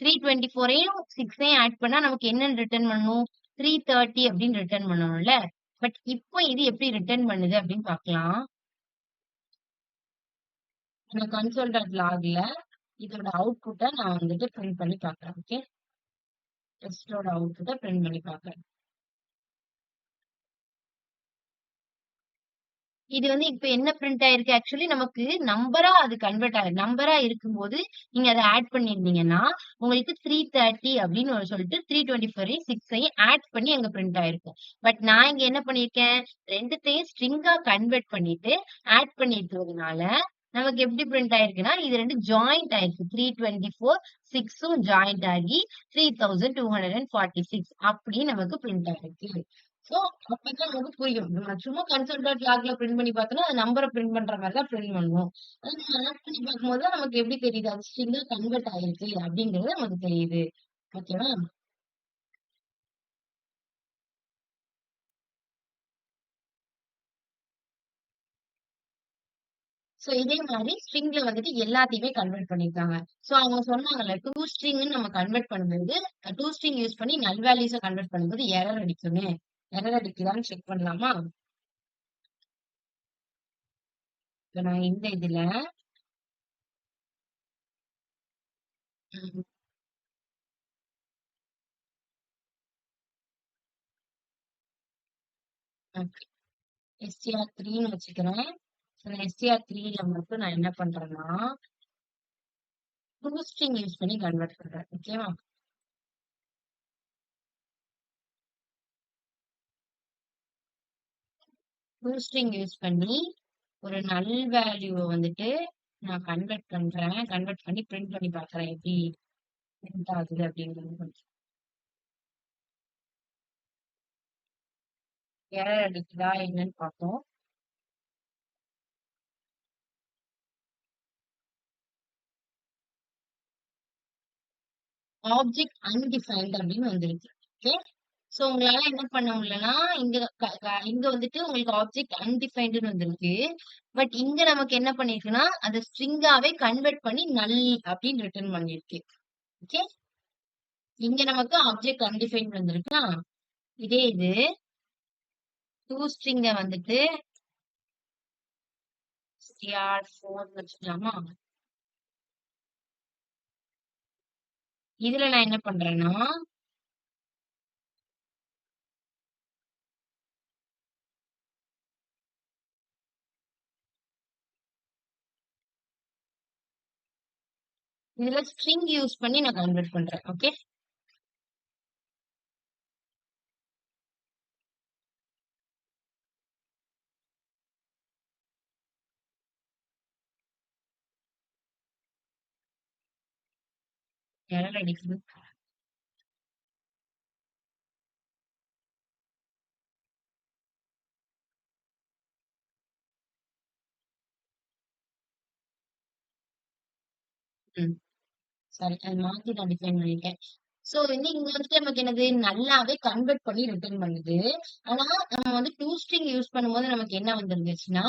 324ஐயும் 6ஐயும் ஆட் பண்ணா நமக்கு என்ன ரிட்டர்ன் பண்ணணும் 330 அப்படின்னு ரிட்டர்ன் பண்ணணும்ல. பட் இப்போ இது எப்படி ரிட்டர்ன் பண்ணுது அப்படின்னு பார்க்கலாம். நான் கன்சோல் டாட் லாக்ல இதோட அவுட்புட்டை நான் வந்துட்டு பிரிண்ட் பண்ணி பார்க்குறேன். ஓகே, டெஸ்டோட அவுட்புட்டை பிரிண்ட் பண்ணி பார்க்குறேன். இது வந்து இப்ப என்ன பிரிண்ட் ஆயிருக்கு ஆக்சுவலி நமக்கு நம்பரா அது கன்வெர்ட் ஆயிருக்கு. நம்பரா இருக்கும்போது நீங்க அதை ஆட் பண்ணிருந்தீங்கன்னா உங்களுக்கு 330 அப்படின்னு சொல்லிட்டு 324 6ஐயும் ஆட் பண்ணி அங்க பிரிண்ட் ஆயிருக்கும். பட் நான் இங்க என்ன பண்ணிருக்கேன் ரெண்டுத்தையும் ஸ்ட்ரிங்கா கன்வெர்ட் பண்ணிட்டு ஆட் பண்ணிருக்கிறதுனால நமக்கு எப்படி பிரிண்ட் ஆயிருக்குன்னா இது ரெண்டு ஜாயிண்ட் ஆயிருக்கு. 324 6ம் ஜாயிண்ட் ஆகி 3246 அப்படி நமக்கு பிரிண்ட் ஆயிருக்கு. சோ, அப்பதான் நமக்கு புரியும். நம்ம சும்மா கன்சோல் டாட் லாக்ல பிரிண்ட் பண்ணி பார்த்தோம்னா, அது நம்பர பிரிண்ட் பண்ற மாரி தான் பிரிண்ட் பண்ணும். ஆனா நம்ம ஆட் பண்ணி பார்க்கும்போது தான் நமக்கு எப்படி தெரியுது? அது ஸ்ட்ரிங்கா கன்வெர்ட் ஆயிருக்கு அப்படிங்கிறது நமக்கு தெரியுது. ஓகேவா? சோ இதே மாரி ஸ்ட்ரிங்ல வந்துட்டு எல்லாத்தையுமே கன்வெர்ட் பண்ணியிருக்காங்க. சோ அவங்க சொன்னாங்கல்ல, ஸ்ட்ரிங்ன்னு நம்ம கன்வெர்ட் பண்ணும்போது, ஸ்ட்ரிங் யூஸ் பண்ணி நல் வேல்யூஸ கன்வெர்ட் பண்ணும்போது எரர் அடிக்குமே. எரர் அடிக்குதான்னு செக் பண்ணலாமா? இப்ப நான் இந்த இதுல ம். ஓகே. str3ன்னு வச்சுக்கிறேன். str3ல மட்டும் நான் என்ன பண்றேன்னா, ஸ்ட்ரிங் யூஸ் பண்ணி கன்வெர்ட் பண்றேன். ஓகேவா? ஸ்ட்ரிங் யூஸ் பண்ணி ஒரு நல் வேல்யூவ வந்துட்டு நான் கன்வெர்ட் பண்றேன். கன்வெர்ட் பண்ணி பிரிண்ட் பண்ணி பார்க்குறேன். எப்படி பிரிண்ட் ஆகுது அப்படிங்கிறது. எரர் அடிக்குதா என்னன்னு பார்த்தோம். ஆப்ஜெக்ட் அன்டிஃபைன்ட் அப்படின்னு வந்துருச்சு. ஓகே. சோ உங்களால என்ன பண்ண முடியலன்னா, இங்க இங்க வந்துட்டு உங்களுக்கு ஆப்ஜெக்ட் அன்டிஃபைன்டுன்னு வந்திருக்கு. பட் இங்க நமக்கு என்ன பண்ணிருக்குன்னா, அத ஸ்ட்ரிங்காவே கன்வெர்ட் பண்ணி நல் அப்படின்னு ரிட்டர்ன் பண்ணிருக்கு. ஓகே. இங்க நமக்கு ஆப்ஜெக்ட் அன்டிஃபைன்ட் வந்திருக்கா? இதே இது ஸ்ட்ரிங்க வந்துட்டு str4 வச்சுக்கலாமா? இதுல நான் என்ன பண்றேன்னா, இதுல ஸ்ட்ரிங் யூஸ் பண்ணி நான் கன்வெர்ட் பண்றேன். ஓகே. எரர் அடிக்குது. ம். சாரி. அது மாத்தி நான் டிஃபைன் பண்ணிட்டேன். சோ வந்து இங்க வந்துட்டு நமக்கு என்னது நல்லாவே கன்வெர்ட் பண்ணி ரிட்டர்ன் பண்ணுது. ஆனா நம்ம வந்து ஸ்ட்ரிங் யூஸ் பண்ணும்போது நமக்கு என்ன வந்திருந்துச்சுன்னா,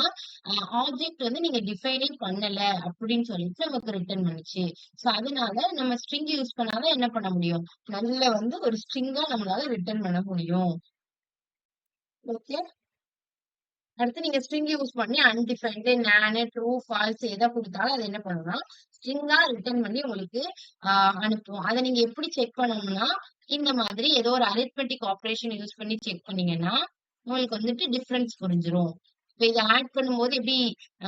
ஆப்ஜெக்ட் வந்து நீங்க டிஃபைனே பண்ணல அப்படின்னு சொல்லிட்டு நமக்கு ரிட்டர்ன் பண்ணுச்சு. சோ அதனால நம்ம ஸ்ட்ரிங் யூஸ் பண்ணாதான் என்ன பண்ண முடியும்? நல்ல வந்து ஒரு ஸ்ட்ரிங்கா நம்மளால ரிட்டர்ன் பண்ண முடியும். ஓகே. அடுத்து நீங்க ஸ்ட்ரிங் யூஸ் பண்ணி அன்டிஃபைன்டு, நானு, ட்ரூ, ஃபால்ஸ் எத குடுத்தாலும் அது என்ன பண்ணும்னா, ஸ்ட்ரிங்கா ரிட்டர்ன் பண்ணி உங்களுக்கு ஆ அனுப்பும். அத நீங்க எப்படி செக் பண்ணணும்னா, இந்த மாதிரி ஏதோ ஒரு அரித்மெட்டிக் ஆப்பரேஷன் யூஸ் பண்ணி செக் பண்ணீங்கன்னா, உங்களுக்கு வந்துட்டு டிஃபரன்ஸ் புரிஞ்சிரும். இப்ப இத ஆட் பண்ணும்போது எப்படி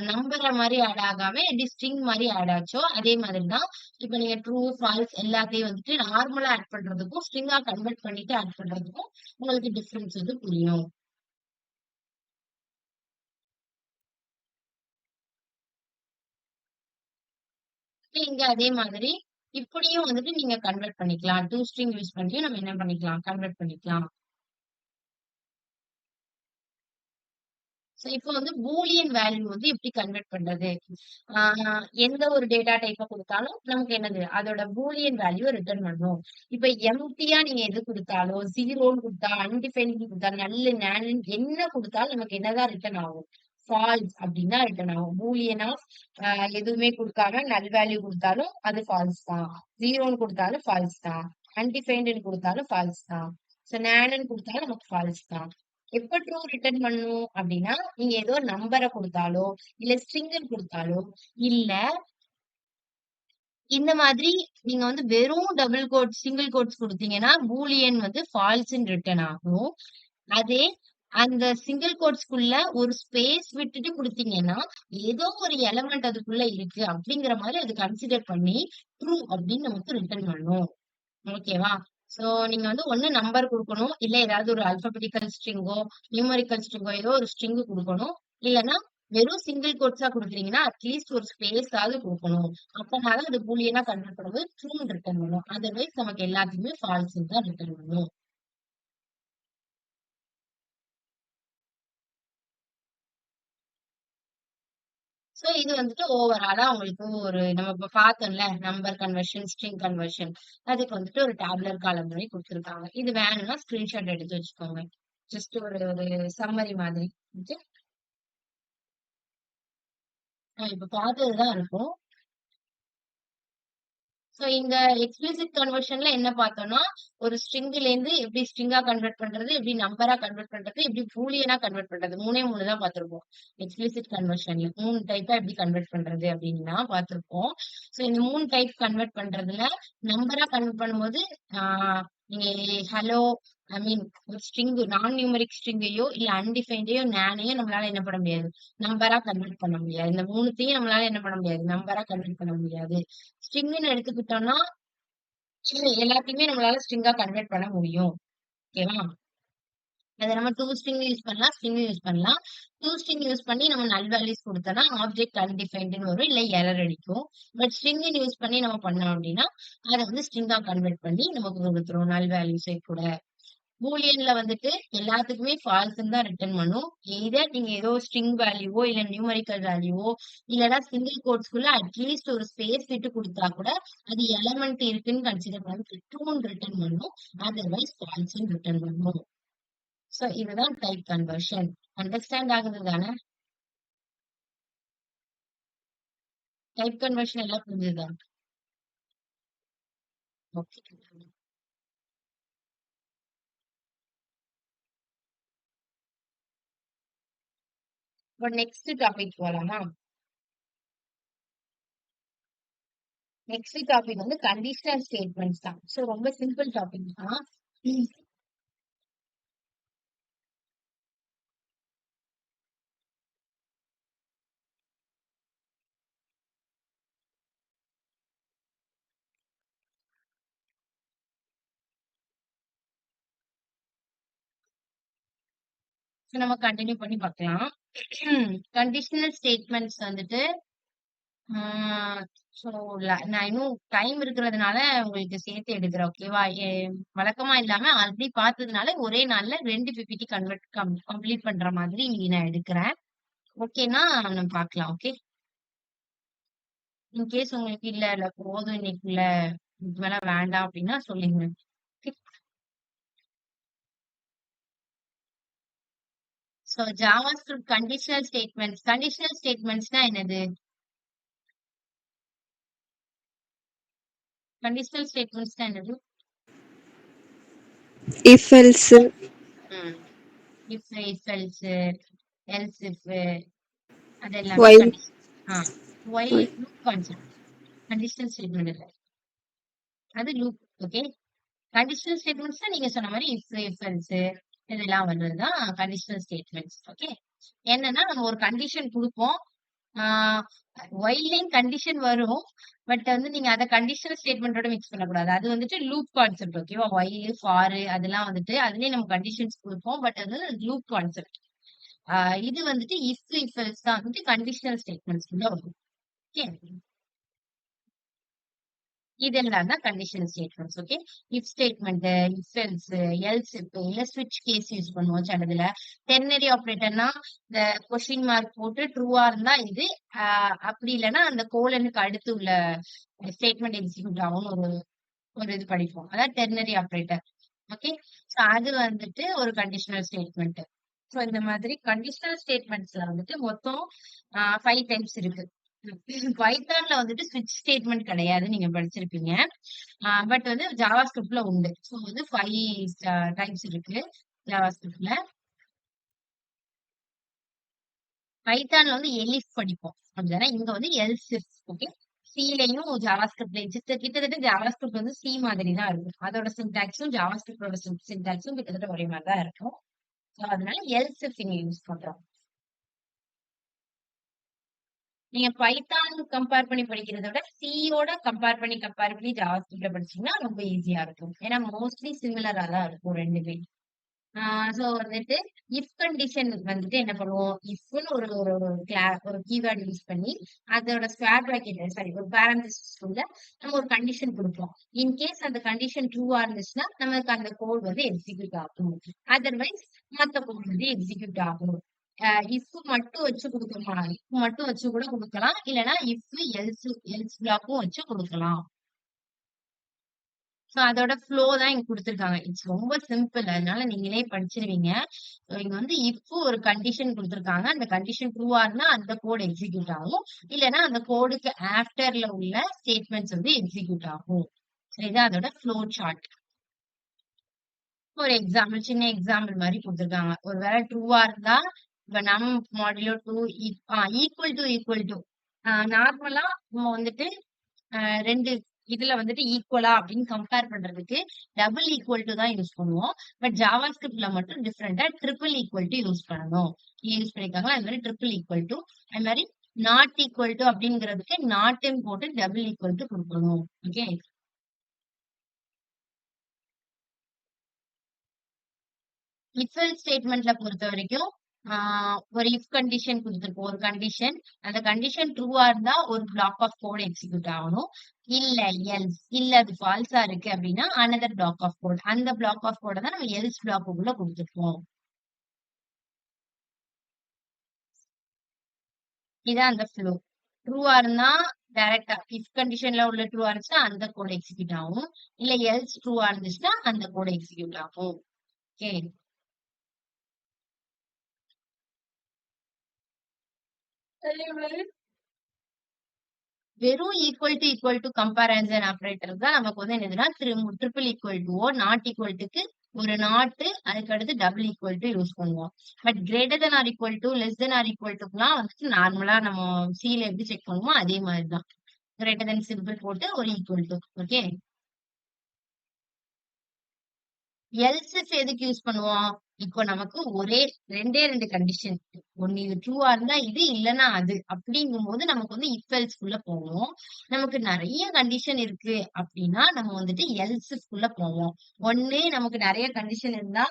நம்பர மாரி ஆட் ஆகாம எப்படி ஸ்ட்ரிங் மாரி ஆட் ஆச்சோ, அதே மாதிரி தான் இப்ப நீங்க ட்ரூ, ஃபால்ஸ் எல்லாத்தையும் வந்துட்டு நார்மலா ஆட் பண்றதுக்கும், ஸ்ட்ரிங்கா கன்வெர்ட் பண்ணிட்டு ஆட் பண்றதுக்கும் உங்களுக்கு டிஃபரன்ஸ் வந்து புரியும். இங்க அதே மாதிரி இப்படியும் வந்துட்டு நீங்க கன்வெர்ட் பண்ணிக்கலாம். ஸ்ட்ரிங் யூஸ் பண்ணியும் நம்ம என்ன பண்ணிக்கலாம்? கன்வெர்ட் பண்ணிக்கலாம். சோ இப்போ வந்து பூலியன் வேல்யூ வந்து எப்படி கன்வெர்ட் பண்றது? ஆ எந்த ஒரு டேட்டா டைப்ப குடுத்தாலும் நமக்கு என்னது? அதோட பூலியன் வேல்யூவ ரிட்டர்ன் பண்ணும். இப்ப எம்ப்டியா நீங்க எது குடுத்தாலும், 0ன்னு குடுத்தா, அன்டிஃபைன்ட்ன்னு குடுத்தா, நல்லு, நானுன்னு என்ன குடுத்தாலும் நமக்கு என்னதான் ரிட்டர்ன் ஆகும்? ஃபால்ஸ் அப்படின்னு தான் ரிட்டர்ன் ஆகும். பூலியனா எதுவுமே குடுக்காம நல் வேல்யூ குடுத்தாலும் அது ஃபால்ஸ் தான். 0ன்னு குடுத்தாலும் ஃபால்ஸ் தான். அன்டிஃபைன்டுன்னு குடுத்தாலும் ஃபால்ஸ் தான். சோ நானுன்னு குடுத்தாலும் நமக்கு ஃபால்ஸ் தான். எப்ப ட்ரூ ரிட்டர்ன் பண்ணும் அப்படின்னா, நீங்க ஏதோ நம்பர குடுத்தாலோ, இல்ல ஸ்ட்ரிங்குன்னு குடுத்தாலோ, இல்ல இந்த மாதிரி நீங்க வந்து வெறும் டபுள் கோட்ஸ், சிங்கிள் கோட்ஸ் குடுத்தீங்கன்னா, பூலியன் வந்து ஃபால்ஸ்ன்னு ரிட்டர்ன் ஆகும். அதே அந்த சிங்கிள் கோட்ஸ்க்குள்ள ஒரு ஸ்பேஸ் விட்டுட்டு குடுத்தீங்கன்னா, ஏதோ ஒரு எலிமெண்ட் அதுக்குள்ள இருக்கு அப்படிங்கிற மாரி அது கன்சிடர் பண்ணி, ட்ரூ அப்படின்னு நமக்கு ரிட்டர்ன் பண்ணும். ஓகேவா? சோ நீங்க வந்து ஒண்ணு நம்பர் குடுக்கணும். இல்ல ஏதாவது ஒரு அல்பாபெடிக்கல் ஸ்ட்ரிங்கோ, நியூமெரிக்கல் ஸ்ட்ரிங்கோ ஏதோ ஒரு ஸ்ட்ரிங் குடுக்கணும். இல்லன்னா வெறும் சிங்கிள் கோட்ஸா குடுக்குறீங்கன்னா, அட்லீஸ்ட் ஒரு ஸ்பேஸாவது குடுக்கணும். அப்பனாதான் அது பூலியனா கன்வெர்ட் பண்ணும்போது ட்ரூன்னு ரிட்டர்ன் பண்ணும். அதர்வைஸ் நமக்கு எல்லாத்துக்குமே ஃபால்ஸ்ன்னு தான் ரிட்டர்ன் பண்ணும். சோ இது வந்துட்டு ஓவராலா உங்களுக்கு ஒரு நம்ம இப்ப பார்த்தோம்ல நம்பர் கன்வர்ஷன், ஸ்ட்ரிங் கன்வர்ஷன் அதுக்கு வந்துட்டு ஒரு டேபுலர் காலம் மாதிரி குடுத்துருக்காங்க. இது வேணும்னா ஸ்கிரீன்ஷாட் எடுத்து வச்சுக்கோங்க. ஜஸ்ட் ஒரு ஒரு சம்மரி மாதிரி. ஓகே. இப்ப பார்த்ததுதான் இருக்கும். சோ இங்க எக்ஸ்பிளிசிட் கன்வர்ஷன்ல என்ன பார்த்தோம்னா, ஒரு ஸ்ட்ரிங்ல இருந்து எப்படி ஸ்ட்ரிங்கா கன்வெர்ட் பண்றது, எப்படி நம்பரா கன்வெர்ட் பண்றது, எப்படி பூலியனா கன்வெர்ட் பண்றது. 3 தான் பார்த்திருப்போம். எக்ஸ்பிளிசிட் கன்வர்ஷன்ல 3 டைப்பா எப்படி கன்வெர்ட் பண்றது அப்படின்னு தான் பார்த்திருப்போம். சோ இந்த 3 டைப் கன்வெர்ட் பண்றதுல நம்பரா கன்வெர்ட் பண்ணும்போது, ஆ நீங்க ஹலோ ஐ மீன் ஒரு ஸ்ட்ரிங் நான் நியூமெரிக் ஸ்ட்ரிங்கையோ இல்ல அன்டிஃபைன்டையோ நானையோ நம்மளால என்ன பண்ண முடியாது. நம்பரா கன்வெர்ட் பண்ண முடியாது. இந்த 3த்தையும் நம்மளால என்ன பண்ண முடியாது. நம்பரா கன்வெர்ட் பண்ண முடியாது. ஸ்ட்ரிங்ன்னு எடுத்துக்கிட்டோம்னா, எல்லாத்தையுமே நம்மளால ஸ்ட்ரிங்கா கன்வெர்ட் பண்ண முடியும். ஓகேவா? அத நம்ம டோ ஸ்ட்ரிங் யூஸ் பண்ணலாம், ஸ்ட்ரிங் யூஸ் பண்ணலாம். டோ ஸ்ட்ரிங் யூஸ் பண்ணி நம்ம நல் வேல்யூஸ் குடுத்தோம்னா, ஆப்ஜெக்ட் அன்டிஃபைன்டுன்னு வரும். இல்ல எரர் அடிக்கும். பட் ஸ்ட்ரிங்ன்னு யூஸ் பண்ணி நம்ம பண்ணோம் அப்டின்னா, அத வந்து ஸ்ட்ரிங்கா கன்வெர்ட் பண்ணி நமக்கு குடுத்துரும். நல் வேல்யூஸே கூட. பூலியன்ல வந்துட்டு எல்லாத்துக்குமே ஃபால்ஸ்ன்னு தான் ரிட்டர்ன் பண்ணும். எய்தர் நீங்க ஏதோ ஸ்ட்ரிங் வேல்யூவோ, இல்ல நியூமெரிக்கல் வேல்யூவோ, இல்லன்னா சிங்கிள் கோட்ஸ்க்குள்ள அட்லீஸ்ட் ஒரு ஸ்பேஸ் விட்டு குடுத்தா கூட, அது எலமெண்ட் இருக்குன்னு கன்சிடர் பண்ணி ட்ரூன்னு ரிட்டர்ன் பண்ணும். அதர்வைஸ் ஃபால்ஸ்ன்னு ரிட்டர்ன் பண்ணும். சோ இதுதான் டைப் கன்வர்ஷன். அண்டர்ஸ்டாண்ட் ஆகுது தானே? டைப் கன்வர்ஷன் எல்லாம் புரிஞ்சுதா? ஓகே. இப்போ நெக்ஸ்ட் டாபிக் போலாமா? நெக்ஸ்ட் டாபிக் வந்து கண்டிஷனல் ஸ்டேட்மெண்ட்ஸ் தான். சோ ரொம்ப சிம்பிள் டாபிக் தான். சோ நம்ம கண்டினியூ பண்ணி பார்க்கலாம். கண்டிஷனல் ஸ்டேட்மெண்ட்ஸ் வந்துட்டு சோ நான் இன்னும் டைம் இருக்கிறதுனால உங்களுக்கு சேர்த்து எடுக்கிறேன். ஓகேவா? வழக்கமா இல்லாம ஆல்ரெடி பார்த்ததுனால ஒரே நாள்ல 2 பிபிடி கம்ப்ளீட் பண்ற மாதிரி நான் எடுக்கிறேன். ஓகேனா நம்ம பார்க்கலாம். ஓகே. இன்கேஸ் உங்களுக்கு இல்ல போதும் இன்னைக்குள்ள இதுக்கு மேல வேண்டாம் அப்படின்னா சொல்லுங்க. சோ ஜாவா ஸ்கிரிப்ட் கண்டிஷனல் ஸ்டேட்மெண்ட்ஸ்னா என்னது? கண்டிஷனல் ஸ்டேட்மெண்ட்ஸ்னா என்னது? if else ம். If, if else, else if அது எல்லாமே while கண்டிஷன். ஆ while loop concept. Conditional statement இல்ல. அது லூப். ஓகே. கண்டிஷனல் ஸ்டேட்மெண்ட்ஸ்னா நீங்க சொன்ன மாரி இஃப், இஃப் எல்ஸ் இதெல்லாம் வர்றதுதான் கண்டிஷனல் ஸ்டேட்மெண்ட்ஸ். ஓகே. என்னன்னா நம்ம ஒரு கண்டிஷன் குடுப்போம். ஆ ஒயில்லயும் கண்டிஷன் வரும். பட் வந்து நீங்க அத கண்டிஷனல் ஸ்டேட்மெண்டோட மிக்ஸ் பண்ணக்கூடாது. அது வந்துட்டு லூப் கான்செப்ட். ஓகேவா? ஒயில், ஃபார் அதெல்லாம் வந்துட்டு அதுலயே நம்ம கண்டிஷன்ஸ் குடுப்போம். பட் அது லூப் கான்செப்ட். ஆ இது வந்துட்டு இஃப், இஃப் எல்ஸ் தான் வந்துட்டு கண்டிஷனல் ஸ்டேட்மெண்ட்ஸ் உள்ள வரும். ஓகே. இதெல்லாம் தான் conditional statements. Okay. If statement, if else, else if இல்ல ஸ்விட்ச் கேஸ் யூஸ் பண்ணுவோம் சிலதுல. டெர்னரி ஆப்பரேட்டர்னா இந்த கொஸ்டின் மார்க் போட்டு ட்ரூவா இருந்தா இது, அப்படி இல்லைன்னா அந்த கோலனுக்கு அடுத்து உள்ள ஸ்டேட்மெண்ட் எக்ஸிக்யூட் ஆகும்னு ஒரு ஒரு இது படிப்போம். அதாவது டெர்னரி ஆப்பரேட்டர். ஓகே. சோ அது வந்துட்டு ஒரு கண்டிஷனல் ஸ்டேட்மெண்ட். சோ இந்த மாதிரி கண்டிஷனல் ஸ்டேட்மெண்ட்ஸ்ல வந்துட்டு மொத்தம் 5 டைப்ஸ் இருக்கு. பைத்தான்ல வந்துட்டு ஸ்விட்ச் ஸ்டேட்மெண்ட் கிடையாது. நீங்க படிச்சிருப்பீங்க. பட் வந்து ஜாவா ஸ்கிரிப்ட்ல உண்டு. சோ வந்து 5 டைப்ஸ் இருக்கு ஜாவா ஸ்கிரிப்ட்ல. பைத்தான்ல வந்து எலிஃப் படிப்போம். அப்படிதானே? இங்க வந்து எல்சிஃப். ஓகே. சிலயும் ஜாவா ஸ்கிரிப்ட்லயும் கிட்டத்தட்ட ஜாவா ஸ்கிரிப்ட் வந்து சி மாதிரி தான் இருக்கும். அதோட சின்டாக்ஸும் ஜாவா ஸ்கிரிப்டோட சின்டாக்ஸும் கிட்டத்தட்ட ஒரே மாதிரி தான் இருக்கும். சோ அதனால எல்சிஃப் இங்க யூஸ் பண்றோம். நீங்க பைத்தான் கம்பேர் பண்ணி படிக்கிறத விட சியோட கம்பேர் பண்ணி ஜாவா ஸ்கிரிப்ட்ல படிச்சீங்கன்னா ரொம்ப ஈஸியா இருக்கும். ஏன்னா மோஸ்ட்லி சிமிலரா தான் இருக்கும் ரெண்டுமே. சோ வந்துட்டு இஃப் கண்டிஷன் வந்துட்டு என்ன பண்ணுவோம்? இஃப்னு ஒரு ஒரு ஒரு கீவேர்ட் யூஸ் பண்ணி அதோட ஸ்க்வேர் பிராக்கெட் சாரி ஒரு பேரந்திசிஸ்குள்ள நம்ம ஒரு கண்டிஷன் குடுப்போம். இன்கேஸ் அந்த கண்டிஷன் ட்ரூவா இருந்துச்சுன்னா நமக்கு அந்த கோட் வந்து எக்ஸிக்யூட் ஆகும். அதர்வைஸ் மத்த கோட் வந்து எக்ஸிக்யூட் ஆகும். இஃப் மட்டும் வச்சு குடுக்கலாம். இஃப் மட்டும் வச்சு கூட குடுக்கலாம். இல்லன்னா இஃப், எல்ஸ் எல்ஸ் பிளாக்கும் வச்சு குடுக்கலாம். சோ அதோட ஃப்ளோ தான் இங்க குடுத்துருக்காங்க. இட்ஸ் ரொம்ப சிம்பிள். அதனால நீங்களே படிச்சிருவீங்க. சோ இங்க வந்து இஃப் ஒரு கண்டிஷன் குடுத்துருக்காங்க. அந்த கண்டிஷன் ட்ரூவா இருந்தா அந்த கோட் எக்ஸிக்யூட் ஆகும். இல்லன்னா அந்த கோடுக்கு ஆஃப்டர்ல உள்ள ஸ்டேட்மெண்ட்ஸ் வந்து எக்ஸிக்யூட் ஆகும். சோ இதான் அதோட ஃப்ளோ சார்ட். ஒரு எக்ஸாம்பிள், சின்ன எக்ஸாம்பிள் மாரி குடுத்துருக்காங்க. ஒரு வேள ட்ரூவா இருந்தா, இப்ப நம் மாடுலோ 2 ஈக்குவல் டூ நார்மலா நம்ம வந்துட்டு 2 இதுல வந்துட்டு ஈக்குவலா அப்படின்னு கம்பேர் பண்றதுக்கு டபுள் ஈக்குவல் டு தான் யூஸ் பண்ணுவோம். பட் ஜாவா ஸ்கிரிப்ட்ல மட்டும் டிஃபரெண்டா ட்ரிபிள் ஈக்குவல் டு யூஸ் பண்ணணும். யூஸ் பண்ணிருக்காங்களா? அது மாரி ட்ரிபிள் ஈக்குவல் டு, அது மாரி நாட் ஈக்குவல் டு அப்படிங்கிறதுக்கு நாட்ன்னு போட்டு டபுள் ஈக்குவல் டு குடுக்கணும். ஓகே. இஃப் எல்ஸ் ஸ்டேட்மெண்ட்ல பொறுத்தவரைக்கும், ஆ ஒரு இஃப் கண்டிஷன் குடுத்திருப்போம். ஒரு கண்டிஷன். அந்த கண்டிஷன் ட்ரூவா இருந்தா ஒரு பிளாக் ஆஃப் கோட் எக்ஸிக்யூட் ஆகணும். இல்ல எல்ஸ் இல்ல அது ஃபால்ஸா இருக்கு அப்டின்னா, அனதர் பிளாக் ஆஃப் கோட். அந்த பிளாக் ஆஃப் கோட தான் நம்ம எல்ஸ் பிளாக்குக்குள்ள குடுத்திருப்போம். இதான் அந்த ஃப்ளோ. ட்ரூவா இருந்தா டைரக்ட்டா இஃப் கண்டிஷன்ல உள்ள ட்ரூவா இருந்துச்சுன்னா, அந்த கோட் எக்ஸிக்யூட் ஆகும். இல்ல எல்ஸ் ட்ரூவா இருந்துச்சுன்னா, அந்த கோட் எக்ஸிக்யூட் ஆகும். ஓகே. வெறும் ஈக்குவல் டு கம்பேரிசன் ஆப்பரேட்டர் தான் நமக்கு வந்து என்னதுன்னா ட்ரிபிள் ஈக்குவல் டுவோ நாட் ஈக்குவல் டுக்கு ஒரு நாட்டு அதுக்கு அடுத்து டபுள் ஈக்குவல் டு யூஸ் பண்ணுவோம். But greater than or equal to less than or equal டுக்குலாம் வந்துட்டு நார்மலா நம்ம சில எப்படி செக் பண்ணுவோமோ அதே மாதிரி தான். கிரேட்டர் தென் சிம்பிள் போட்டு ஒரு ஈக்குவல் டு. ஓகே. எல்சிஃப் எதுக்கு யூஸ் பண்ணுவோம்? இப்போ நமக்கு ஒரே 2 கண்டிஷன். ஒண்ணு இது ட்ரூவா இருந்தா இது, இல்லன்னா அது. அப்படிங்கும்போது நமக்கு வந்து இஃப் எல்ஸ் குள்ள போவோம். நமக்கு நெறைய கண்டிஷன் இருக்கு அப்படின்னா, நம்ம வந்துட்டு எல்சிஃப் குள்ள போவோம். ஒண்ணு நமக்கு நெறைய கண்டிஷன் இருந்தா,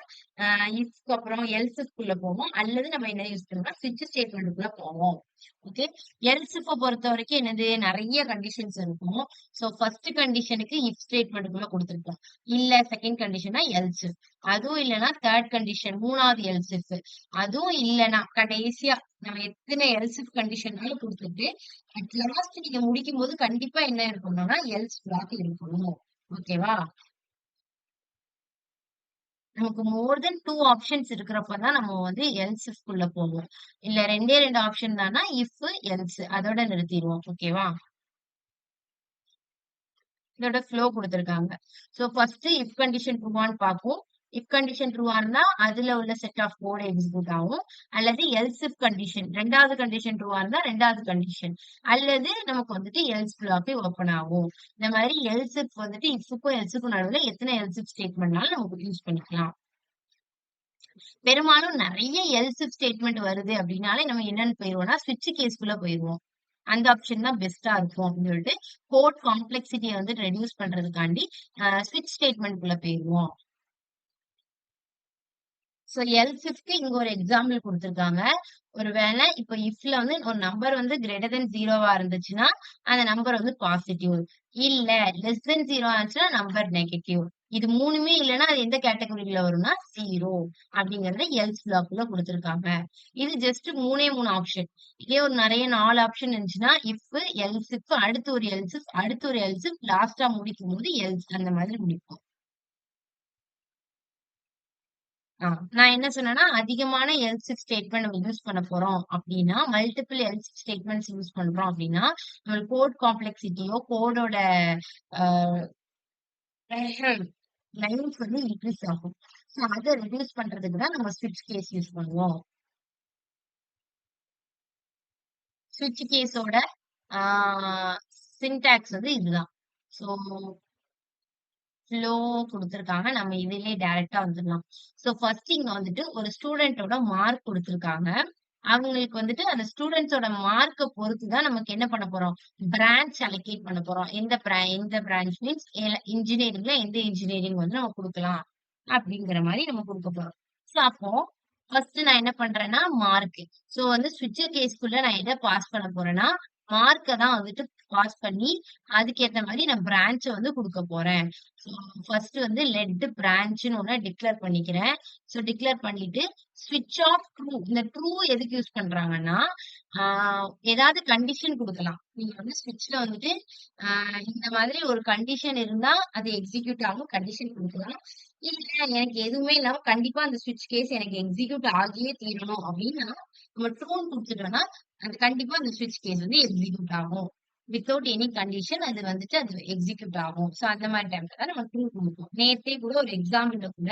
இஃப்க்கு அப்புறம் எல்சிஃப் குள்ள போவோம். அல்லது நம்ம என்ன யூஸ் பண்ணுவோம்னா, ஸ்விட்ச் ஸ்டேட்மெண்ட் குள்ள போவோம். ஓகே. எல்சிஃப்ப பொறுத்தவரைக்கும் என்னது? நெறைய கண்டிஷன்ஸ் இருக்கும். சோ ஃபர்ஸ்ட் கண்டிஷனுக்கு இஃப் ஸ்டேட்மெண்ட் குள்ள குடுத்திருப்போம். இல்ல செகண்ட் கண்டிஷன்னா எல்ஸ். அதுவும் இல்லன்னா தேர்ட் கண்டிஷன் 3வது எல்சிஃப். அதுவும் இல்லன்னா கடைசியா நம்ம எத்தனை எல்சிஃப் கண்டிஷன்னாலும் குடுத்துட்டு, அட் லாஸ்ட் நீங்க முடிக்கும்போது கண்டிப்பா என்ன இருக்கணும்னா, எல்ஸ் பிளாக் இருக்கணும். ஓகேவா? நமக்கு மோர் தென் 2 ஆப்ஷன்ஸ் இருக்கிறப்ப தான் நம்ம வந்து எல்சிஃப் குள்ள போவோம். இல்ல 2 ஆப்ஷன் தான்னா இஃப், எல்ஸ் அதோட நிறுத்திருவோம். ஓகேவா? இதோட ஃப்ளோ குடுத்திருக்காங்க. சோ ஃபர்ஸ்ட் இஃப் கண்டிஷன் ட்ரூவான்னு பார்ப்போம். இஃப் கண்டிஷன் ட்ரூவா இருந்தா, அதுல உள்ள செட் ஆஃப் கோட் எக்ஸிக்யூட் ஆகும். அல்லது எல்ஸ் இஃப் கண்டிஷன் 2வது கண்டிஷன் ட்ரூவா இருந்தா 2வது கண்டிஷன். அல்லது நமக்கு வந்துட்டு எல்ஸ் பிளாக் ஓப்பன் ஆகும். இந்த மாதிரி எல்ஸ் இஃப் வந்துட்டு இஃப்க்கும் எல்ஸ்க்கும் நடுவுல எத்தனை எல்ஸ் இஃப் ஸ்டேட்மெண்ட்னாலும் நமக்கு யூஸ் பண்ணிக்கலாம். பெரும்பாலும் நெறைய எல்ஸ் இஃப் ஸ்டேட்மெண்ட் வருது அப்படின்னாலே நம்ம என்னன்னு போயிருவோம்னா, ஸ்விட்ச் கேஸ்க்குள்ள போயிருவோம். அந்த ஆப்ஷன் தான் பெஸ்ட்டா இருக்கும் அப்படின்னு சொல்லிட்டு, கோட் காம்ப்ளெக்ஸிட்டிய வந்து ரெடியூஸ் பண்றதுக்காண்டி, ஸ்விட்ச் ஸ்டேட்மெண்ட் குள்ள போயிருவோம். சோ எல்ஸ் இஃப்க்கு இங்க ஒரு எக்ஸாம்பிள் குடுத்திருக்காங்க. ஒருவேளை இப்ப இஃப்ல வந்து ஒரு நம்பர் வந்து கிரேட்டர் தென் 0வா இருந்துச்சுன்னா, அந்த நம்பர் வந்து பாசிட்டிவ். இல்ல லெஸ் தென் 0 ஆச்சுன்னா நம்பர் நெகட்டிவ். இது 3மே இல்லன்னா அது எந்த கேட்டகரில வரும்னா 0 அப்படிங்கறத எல்ஸ் பிளாக்ல குடுத்திருக்காங்க. இது ஜஸ்ட் 3 ஆப்ஷன். இதே ஒரு நெறைய 4 ஆப்ஷன் இருந்துச்சுன்னா, இஃப், எல்ஸ் இஃப், அடுத்து ஒரு எல்ஸ் இஃப், அடுத்து ஒரு எல்ஸ் இஃப், லாஸ்ட்டா முடிக்கும்போது எல்ஸ் அந்த மாதிரி முடிப்போம். ஆ. நான் என்ன சொன்னேன்னா, அதிகமான எல்ஸ் இஃப் ஸ்டேட்மெண்ட் நம்ம யூஸ் பண்ண போறோம் அப்டின்னா, மல்டிபிள் எல்ஸ் ஸ்டேட்மெண்ட்ஸ் யூஸ் பண்றோம் அப்டின்னா, நம்ம கோட் காம்ப்ளெக்ஸிட்டியோ, கோடோட அ லைன்ஸ் வந்து இன்கிரீஸ் ஆகும். சோ அத ரெடியூஸ் பண்றதுக்கு தான் நம்ம ஸ்விட்ச் கேஸ் யூஸ் பண்ணுவோம். ஸ்விட்ச் கேஸோட ஆ சின்டாக்ஸ் வந்து இதுதான். சோ ஃப்ளோ குடுத்துருக்காங்க. நம்ம இதிலயே டைரக்ட்டா வந்துடலாம். சோ ஃபர்ஸ்ட் இங்க வந்துட்டு ஒரு ஸ்டூடெண்ட்டோட மார்க் குடுத்துருக்காங்க. அவங்களுக்கு வந்துட்டு அந்த ஸ்டூடண்ட்ஸோட மார்க்க பொறுத்து தான் நமக்கு என்ன பண்ண போறோம்? பிரான்ச் அலோகேட் பண்ண போறோம். எந்த பிரான்ச் மீன்ஸ் இன்ஜினியரிங்ல எந்த இன்ஜினியரிங் வந்து நம்ம குடுக்கலாம். அப்படிங்கிற மாரி நம்ம குடுக்க போறோம். சோ அப்போ ஃபர்ஸ்ட் நான் என்ன பண்றேன்னா மார்க். சோ வந்து ஸ்விட்ச் கேஸ்க்குள்ள நான் எத பாஸ் பண்ண போறேன்னா, மார்க்க தான் வந்துட்டு பாஸ் பண்ணி அதுக்கேத்த மாதிரி நான் பிரான்ச்ச வந்து குடுக்க போறேன். ஸோ ஃபர்ஸ்ட் வந்து லெட் பிரான்ச்ன்னு ஒண்ண டிக்ளேர் பண்ணிக்கிறேன். ஸோ டிக்ளேர் பண்ணிட்டு ஸ்விட்ச் ஆஃப் ட்ரூ. இந்த ட்ரூ எதுக்கு யூஸ் பண்றாங்கன்னா, ஆ ஏதாவது கண்டிஷன் குடுக்கலாம். நீங்க வந்து ஸ்விட்ச்ல வந்துட்டு ஆ இந்த மாதிரி ஒரு கண்டிஷன் இருந்தா அது எக்ஸிக்யூட் ஆகும். கண்டிஷன் குடுக்கலாம். இல்ல எனக்கு எதுவுமே இல்லாம கண்டிப்பா அந்த ஸ்விட்ச் கேஸ் எனக்கு எக்ஸிக்யூட் ஆகியே தீரணும் அப்டின்னா, நம்ம ட்ரூன்னு குடுத்துட்டோம்னா, அது கண்டிப்பா அந்த ஸ்விட்ச் கேஸ் வந்து எக்ஸிக்யூட் ஆகும். வித்தவுட் எனி கண்டிஷன் அது வந்துட்டு அது எக்ஸிக்யூட் ஆகும். ஸோ அந்த மாரி டைம்ல தான் நம்ம ட்ரூ குடுப்போம். நேத்தே கூட ஒரு எக்ஸாம்பிள்ல கூட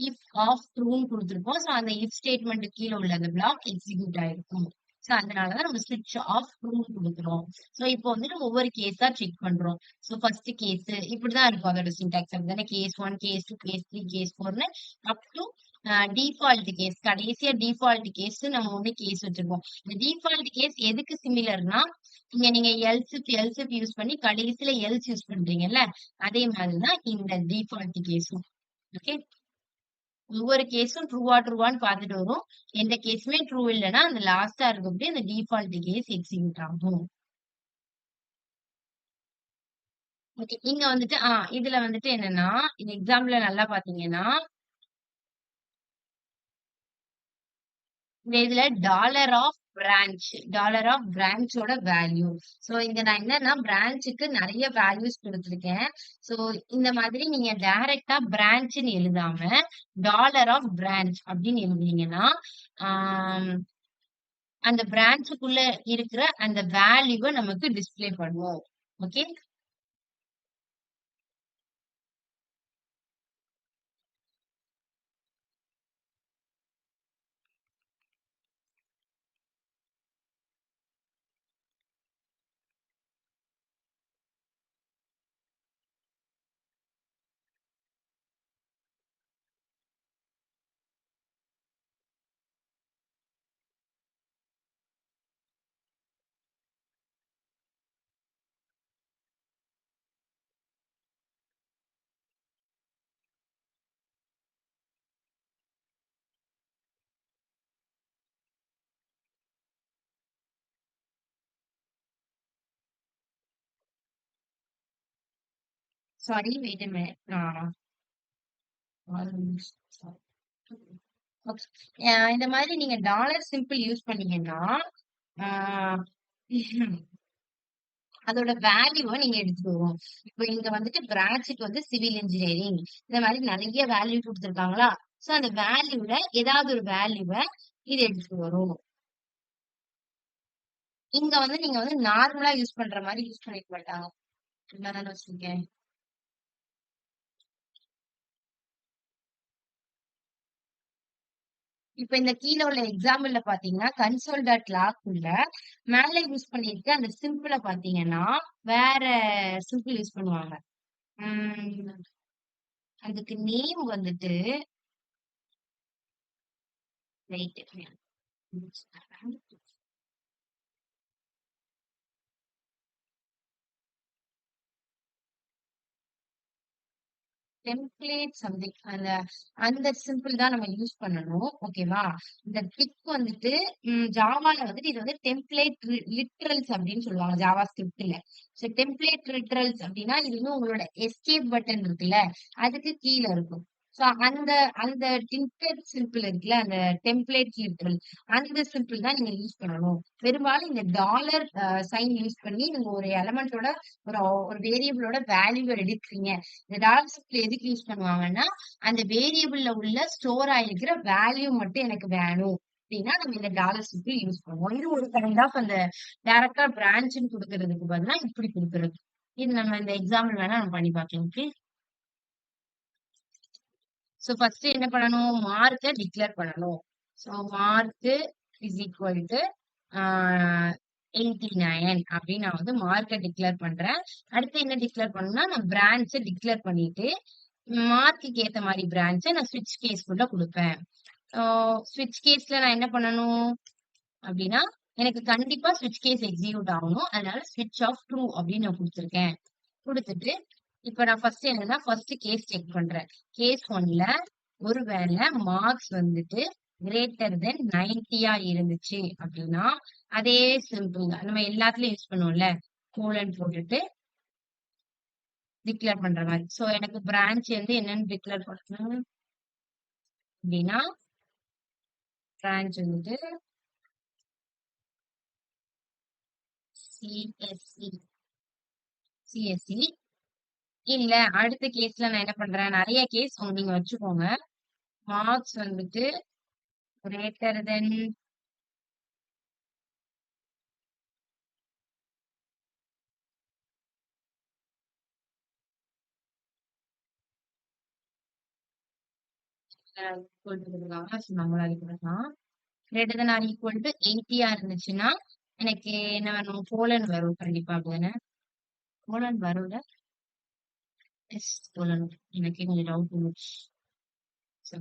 இஃப் ஆஃப் ட்ரூன்னு குடுத்துருப்போம். ஸோ அந்த இஃப் ஸ்டேட்மென்ட்க்கு கீழ உள்ள அந்த பிளாக் எக்ஸிக்யூட் ஆயிருக்கும். ஸோ அதனால தான் நம்ம ஸ்விட்ச் ஆஃப் ட்ரூன்னு குடுக்குறோம். ஸோ இப்போ வந்துட்டு ஒவ்வொரு கேஸா செக் பண்றோம். ஸோ ஃபர்ஸ்ட் கேஸ் இப்படிதான் இருக்கும் அதோட சின்டாக்ஸ் அப்படிதானே கேஸ் 1, கேஸ் 2, கேஸ் 3, கேஸ் 4ன்னு அப் டு டிஃபால்ட் கேஸ். கடைசியா டிஃபால்ட் கேஸ் நம்ம ஒண்ணு கேஸ் வச்சிருக்கோம். இந்த டிஃபால்ட் கேஸ் எதுக்கு சிமிலர்னா, இங்க நீங்க else if else if use பண்ணி கடைசியில எல்ஸ் யூஸ் பண்றீங்கல்ல, அதே மாதிரிதான் இந்த டிஃபால்ட் கேஸும். ஓகே. ஒவ்வொரு கேஸும் ட்ரூவான்னு பார்த்துட்டு வரும். எந்த கேஸுமே ட்ரூ இல்லன்னா, அந்த லாஸ்ட்டா இருக்கக்கூடிய அந்த டிஃபால்ட் கேஸ் எக்ஸிக்யூட் ஆகும். ஓகே. இங்க வந்துட்டு இதுல வந்துட்டு என்னன்னா, இந்த எக்ஸாம்பிள்ல நல்லா பார்த்தீங்கன்னா, இந்த இதுல டாலர் ஆஃப் பிரான்ச்சோட வேல்யூ. சோ இங்க நான் என்னன்னா பிரான்ச்சுக்கு நிறைய வேல்யூஸ் கொடுத்திருக்கேன். சோ இந்த மாதிரி நீங்க டைரக்டா பிரான்ச்னு எழுதாம டாலர் ஆஃப் பிரான்ச் அப்படின்னு எழுதுனீங்கன்னா ஆம், அந்த பிரான்ச்சுக்குள்ள இருக்கிற அந்த வேல்யூவை நமக்கு டிஸ்ப்ளே பண்ணுவோம். Okay. Sorry wait a minute. இந்த மாதிரி நீங்க டாலர் சிம்பிள் யூஸ் பண்ணீங்கன்னா ஆஹ் அதோட வேல்யூவை நீங்க எடுத்துட்டு வரும். இப்போ இங்க வந்துட்டு பிரான்ச்சுக்கு வந்து சிவில் இன்ஜினியரிங் இந்த மாதிரி நிறைய வேல்யூ கொடுத்துருக்காங்களா. சோ அந்த வேல்யூல ஏதாவது ஒரு வேல்யூவை இது எடுத்துட்டு வரும். இங்க வந்து நீங்க வந்து நார்மலா யூஸ் பண்ற மாதிரி யூஸ் பண்ணிக்க மாட்டாங்க. என்னதானே வச்சிருக்கேன். இப்ப இந்த கீழ உள்ள எக்ஸாம்பிள்ல பாத்தீங்கன்னா கன்சோல் டாட் லாக் உள்ள மேல யூஸ் பண்ணிருக்க அந்த சிம்பிள பாத்தீங்கன்னா வேற சிம்பிள் யூஸ் பண்ணுவாங்க. உம் அதுக்கு நேம் வந்துட்டு வெயிட் டெம்ப்ளேட் சம்திங் அந்த அந்த சிம்பிள் தான் நம்ம யூஸ் பண்ணணும். ஓகேவா. இந்த டிக் வந்துட்டு ஜாவால வந்துட்டு இது வந்து டெம்ப்ளேட் லிட்ரல்ஸ் அப்படின்னு சொல்லுவாங்க ஜாவா ஸ்கிரிப்ட்ல. ஸோ டெம்ப்ளேட் லிட்ரல்ஸ் அப்படின்னா இது வந்து உங்களோட எஸ்கேப் பட்டன் இருக்குல்ல அதுக்கு கீழே இருக்கும். ஸோ அந்த அந்த டெம்ப்ளேட் சிம்பிள் இருக்குல்ல அந்த டெம்ப்ளேட் லிட்ரல் அந்த சிம்பிள் தான் நீங்க யூஸ் பண்ணணும். பெரும்பாலும் இந்த டாலர் சைன் யூஸ் பண்ணி நீங்க ஒரு எலமெண்டோட ஒரு ஒரு வேரியபிளோட வேல்யூவை எடுக்கிறீங்க. இந்த டாலர் சிம்பிள் எதுக்கு யூஸ் பண்ணுவாங்கன்னா, அந்த வேரியபிள்ல உள்ள ஸ்டோர் ஆயிருக்கிற வேல்யூ மட்டும் எனக்கு வேணும் அப்படின்னா நம்ம இந்த டாலர் சிம்பிள் யூஸ் பண்ணுவோம். இது ஒரு கைண்ட் ஆஃப் அந்த டைரக்டா பிரான்ச்னு கொடுக்கறதுக்கு பதிலா இப்படி கொடுக்கறது. இது நம்ம இந்த எக்ஸாம்பிள் வேணா நம்ம பண்ணி பார்க்கலாம். ஓகே. சோ ஃபர்ஸ்ட் என்ன பண்ணணும் மார்க்க டிக்ளேர் பண்ணணும். So mark is equal to 89 அப்படின்னு நான் வந்து மார்க்கை டிக்ளேர் பண்றேன். அடுத்து என்ன டிக்ளேர் பண்ணணும்னா நான் பிரான்ச்சை டிக்ளேர் பண்ணிட்டு மார்க்குக்கு ஏத்த மாதிரி பிரான்ச்சை நான் ஸ்விட்ச் கேஸ்க்குள்ள கொடுப்பேன். ஸ்விட்ச் கேஸ்ல நான் என்ன பண்ணணும் அப்படின்னா எனக்கு கண்டிப்பா ஸ்விட்ச் கேஸ் எக்ஸிக்யூட் ஆகணும். அதனால ஸ்விட்ச் ஆஃப் ட்ரூ அப்படின்னு நான் கொடுத்துருக்கேன். கொடுத்துட்டு இப்ப நான் ஃபர்ஸ்ட் என்னன்னா ஃபர்ஸ்ட் கேஸ் செக் பண்றேன். கேஸ் 1ல ஒருவேளை மார்க்ஸ் வந்துட்டு கிரேட்டர் தென் 90 இருந்துச்சு அப்படின்னா அதே சிம்பிள் தான் நம்ம எல்லாத்துலயும் யூஸ் பண்ணுவோம்ல, கோலன் போட்டுட்டு டிக்ளேர் பண்ற மாதிரி. சோ எனக்கு பிரான்ச் வந்து என்னன்னு டிக்ளேர் பண்ணணும் அப்படின்னா, பிரான்ச் வந்துட்டு சிஎஸ்சி சிஎஸ்சி. இல்ல அடுத்த கேஸ்ல நான் என்ன பண்றேன், நிறைய கேஸ் நீங்க வச்சுக்கோங்க. மார்க்ஸ் வந்துட்டு கிரேட்டர் தென் நம்மளால greater than or equal to 80 இருந்துச்சுன்னா எனக்கு என்ன வேணும், கோலன் வரும் கண்டிப்பா. அப்படிதானே, கோலன் வரும்ல. Yes, colon. எனக்கு கொஞ்சம் டவுட் இருந்துச்சு.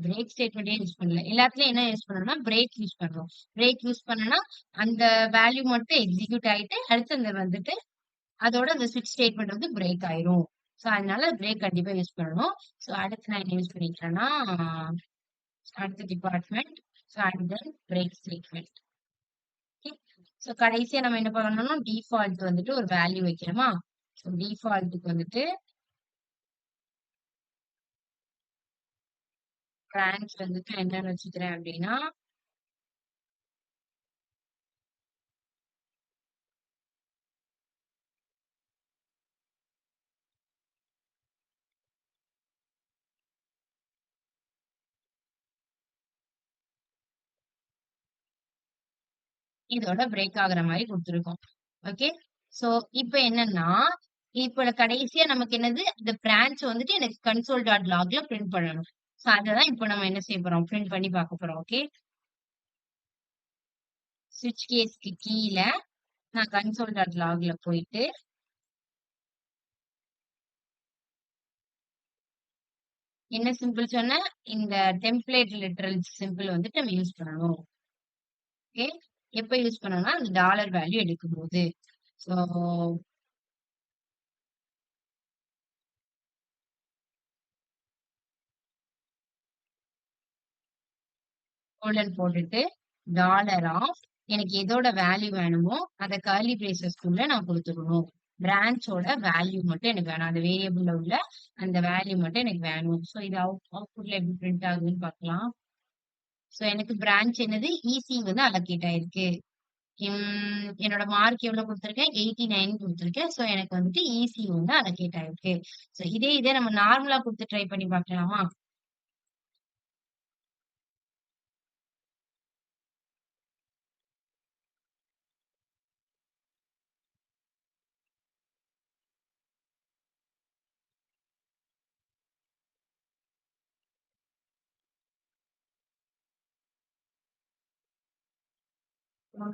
பிரேக் ஸ்டேட்மெண்டே யூஸ் பண்ணல, எல்லாத்துலயும் என்ன யூஸ் பண்ணணும்னா பிரேக் யூஸ் பண்றோம். பிரேக் யூஸ் பண்ணனா அந்த வேல்யூ மட்டும் எக்ஸிக்யூட் ஆயிட்டு அடுத்து அந்த வந்துட்டு அதோட அந்த ஸ்விட்ச் ஸ்டேட்மெண்ட் வந்து பிரேக் ஆயிரும். சோ அதனால பிரேக் கண்டிப்பா யூஸ் பண்ணணும். சோ அடுத்து நான் என்ன யூஸ் பண்ணிக்கிறேன்னா, அடுத்த டிபார்ட்மெண்ட். சோ அடுத்து பிரேக் ஸ்டேட்மெண்ட். சோ கடைசியா நம்ம என்ன பண்ணணும்னா டிஃபால்ட் வந்துட்டு ஒரு வேல்யூ வைக்கிறோமா. சோ டிஃபால்ட்டுக்கு வந்துட்டு பிரான்ச் வந்துட்டு என்னன்னு வச்சுக்கிறேன் அப்படின்னா, இதோட பிரேக் ஆகுற மாதிரி கொடுத்துருக்கோம். ஓகே. சோ இப்ப என்னன்னா, இப்ப கடைசியா நமக்கு என்னது, இந்த பிரான்ச் வந்துட்டு எனக்கு கன்சோல் டாட் லாக்ல பிரிண்ட் பண்ணணும். சோ அததான் இப்ப நம்ம என்ன செய்ய போறோம், பிரிண்ட் பண்ணி பார்க்க போறோம். ஓகே. ஸ்விட்ச் கேஸ்க்கு கீழே நான் கன்சோல் டாட் லாக்ல போயிட்டு என்ன சிம்பிள் சொன்ன, இந்த டெம்ப்ளேட் லிட்டரல் சிம்பிள் வந்துட்டு நம்ம யூஸ் பண்ணணும். ஓகே. எப்ப யூஸ் பண்ணணும்னா அந்த டாலர் வேல்யூ எடுக்கும் போது. சோ கோலன் போட்டுட்டு டாலர் ஆஃப் எனக்கு எதோட வேல்யூ வேணுமோ அதை கர்லி பிரேசஸ்க்குள்ள நான் கொடுத்துக்கணும். பிரான்ச்சோட வேல்யூ மட்டும் எனக்கு வேணும், அந்த வேரியபிள்ல உள்ள அந்த வேல்யூ மட்டும் எனக்கு வேணும். சோ இது அவுட்புட்ல எப்படி பிரிண்ட் ஆகுதுன்னு பார்க்கலாம். சோ எனக்கு பிரான்ச் என்னது, இசி வந்து அலோகேட் ஆயிருக்கு. என்னோட மார்க் எவ்வளவு கொடுத்திருக்கேன், 89 கொடுத்திருக்கேன். சோ எனக்கு வந்துட்டு இசி வந்து அலோகேட் ஆயிருக்கு. சோ இதே நம்ம நார்மலா கொடுத்து ட்ரை பண்ணி பார்க்கலாமா.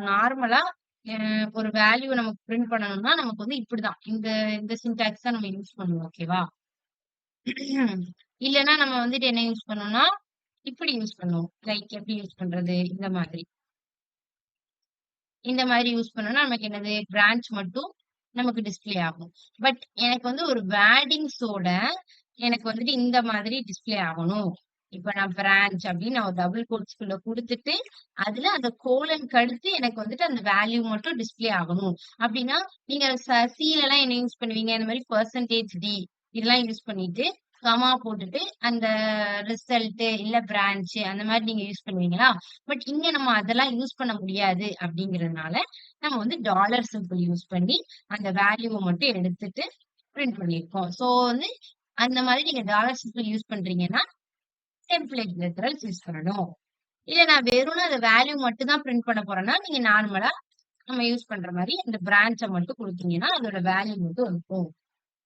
நார்மலா ஒரு வேல்யூ நமக்கு பிரிண்ட் பண்ணணும்னா நமக்கு வந்து இப்படிதான், இந்த இந்த சின்டாக்ஸ் தான் நம்ம யூஸ் பண்ணுவோம். ஓகேவா. இல்லைன்னா நம்ம வந்துட்டு என்ன யூஸ் பண்ணோம்னா இப்படி யூஸ் பண்ணுவோம். லைக் எப்படி யூஸ் பண்றது, இந்த மாதிரி யூஸ் பண்ணோம்னா நமக்கு என்னது, பிரான்ச் மட்டும் நமக்கு டிஸ்ப்ளே ஆகும். பட் எனக்கு வந்து ஒரு வேர்டிங்ஸோட எனக்கு வந்துட்டு இந்த மாதிரி டிஸ்ப்ளே ஆகணும். இப்ப நான் பிரான்ச் அப்படின்னு நான் ஒரு டபுள் கோட்ஸ்குள்ள கொடுத்துட்டு அதுல அந்த கோலன் கடுத்து எனக்கு வந்துட்டு அந்த வேல்யூ மட்டும் டிஸ்ப்ளே ஆகணும். அப்படின்னா நீங்க சீல எல்லாம் என்ன யூஸ் பண்ணுவீங்க, இந்த மாதிரி பெர்சன்டேஜ் டி இதெல்லாம் யூஸ் பண்ணிட்டு கமா போட்டுட்டு அந்த ரிசல்ட் இல்ல பிரான்ச் அந்த மாதிரி நீங்க யூஸ் பண்ணுவீங்களா. பட் இங்க நம்ம அதெல்லாம் யூஸ் பண்ண முடியாது அப்படிங்கறதுனால நம்ம வந்து டாலர் சிம்பிள் யூஸ் பண்ணி அந்த வேல்யூவை மட்டும் எடுத்துட்டு பிரிண்ட் பண்ணியிருக்கோம். சோ வந்து அந்த மாதிரி நீங்க டாலர் சிம்பிள் யூஸ் பண்றீங்கன்னா டெம்ப்ளேட் லிட்டரல்ஸ் யூஸ் பண்ணணும். இல்ல நான் வெறும் அந்த வேல்யூ மட்டும் தான் பிரிண்ட் பண்ண போறேன்னா நீங்க நார்மலா நம்ம யூஸ் பண்ற மாதிரி அந்த பிரான்ச்சை மட்டும் கொடுத்தீங்கன்னா அதோட வேல்யூ மட்டும் இருக்கும்.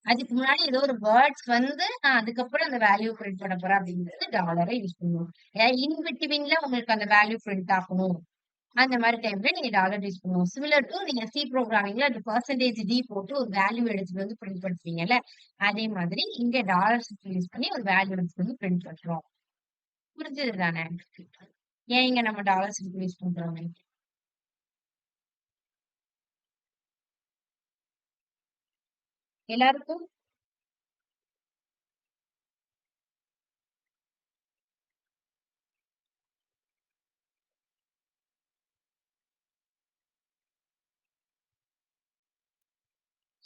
அதுக்கு முன்னாடி ஏதோ ஒரு வேர்ட்ஸ் வந்து நான் அதுக்கப்புறம் அந்த வேல்யூ பிரிண்ட் பண்ண போறேன் அப்படிங்கிறது டாலரை யூஸ் பண்ணுவோம். ஏதாவது இன் பிட்வீன்ல உங்களுக்கு அந்த வேல்யூ பிரிண்ட் ஆகணும் அந்த மாதிரி டைம்ல நீங்க டாலர் யூஸ் பண்ணுவோம். சிமிலர் டு நீங்க சி ப்ரோக்ராமிங்ல அந்த பெர்சன்டேஜ் டி போட்டு ஒரு வேல்யூ எடுத்துட்டு வந்து பிரிண்ட் பண்ணுவீங்கல்ல, அதே மாதிரி இங்க டாலர் யூஸ் பண்ணி ஒரு வேல்யூ எடுத்துட்டு வந்து பிரிண்ட் பண்றோம். புரிஞ்சது தானே. ஏன் இங்க நம்ம டாலர் யூஸ் பண்றோம் எல்லாருக்கும்.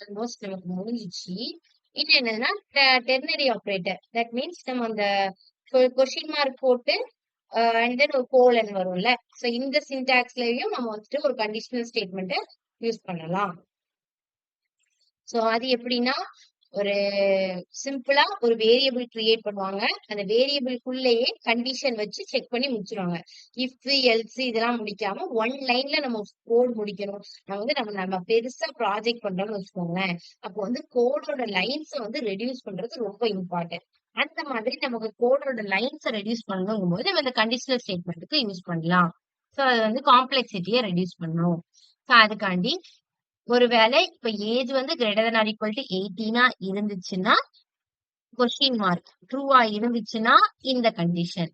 ஆல்மோஸ்ட் நமக்கு முடிஞ்சிச்சு. இது என்னதுன்னா டெர்னரி ஆப்ரேட்டர். தட் மீன்ஸ் நம்ம அந்த கொஸ்டின் மார்க் போட்டு அண்ட் தென் ஒரு கோலன் வரும்ல. சோ இந்த சின்டாக்ஸ்லயும் நம்ம வந்துட்டு ஒரு கண்டிஷனல் ஸ்டேட்மெண்ட் யூஸ் பண்ணலாம். சோ அது எப்படின்னா ஒரு சிம்பிளா ஒரு வேரியபிள் கிரியேட் பண்ணுவாங்க. அந்த வேரியபிள்குள்ளேயே கண்டிஷன் வச்சு செக் பண்ணி முடிச்சிருவாங்க. இஃப் எல்ஸ் இதெல்லாம் முடிக்காம ஒன் லைன்ல நம்ம கோட் முடிக்கணும். நம்ம பெருசா ப்ராஜெக்ட் பண்றோம்னு வச்சுக்கோங்களேன். அப்போ வந்து கோடோட லைன்ஸ வந்து ரெடியூஸ் பண்றது ரொம்ப இம்பார்ட்டன்ட். அந்த மாதிரி நமக்கு கோடோட லைன்ஸ ரெடியூஸ் பண்ணணுங்கும் போது நம்ம இந்த கண்டிஷனல் ஸ்டேட்மெண்ட்டுக்கு யூஸ் பண்ணலாம். சோ அது வந்து காம்ப்ளெக்சிட்டியை ரெடியூஸ் பண்ணும். சோ அதுக்காண்டி ஒருவேளை இப்ப ஏஜ் வந்து greater than or equal to 18 இருந்துச்சுன்னா கொஸ்டின் மார்க் ட்ரூவா இருந்துச்சுன்னா இந்த கண்டிஷன்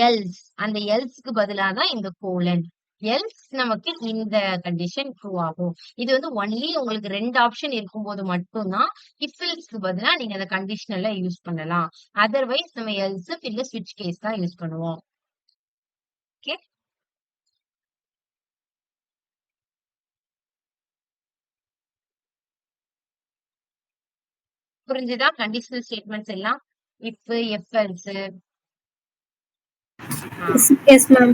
எல்ஸ் அந்த எல்ஸ்க்கு பதிலா தான் இந்த கோலன் எல்ஸ் நமக்கு இந்த கண்டிஷன் ட்ரூ ஆகும். இது வந்து ஒன்லி உங்களுக்கு 2 ஆப்ஷன் இருக்கும்போது மட்டும்தான் இஃப் எல்ஸ்க்கு பதிலா நீங்க அந்த கண்டிஷனல்ல யூஸ் பண்ணலாம். அதர்வைஸ் நம்ம எல்ஸ் இல்ல ஸ்விட்ச் கேஸ் தான் யூஸ் பண்ணுவோம். ஓகே, புரிஞ்சுதா? கண்டிஷனல் ஸ்டேட்மெண்ட்ஸ் எல்லாம் if F else. Yes, ma'am.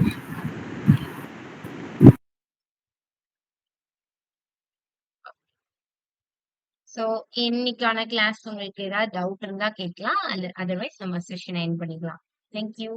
So இன்னைக்கான கிளாஸ் உங்களுக்கு ஏதாவது டவுட் இருந்தா கேட்கலாம். அதர்வைஸ் நம்ம செஷன் எண்ட் பண்ணிக்கலாம். தேங்க்யூ.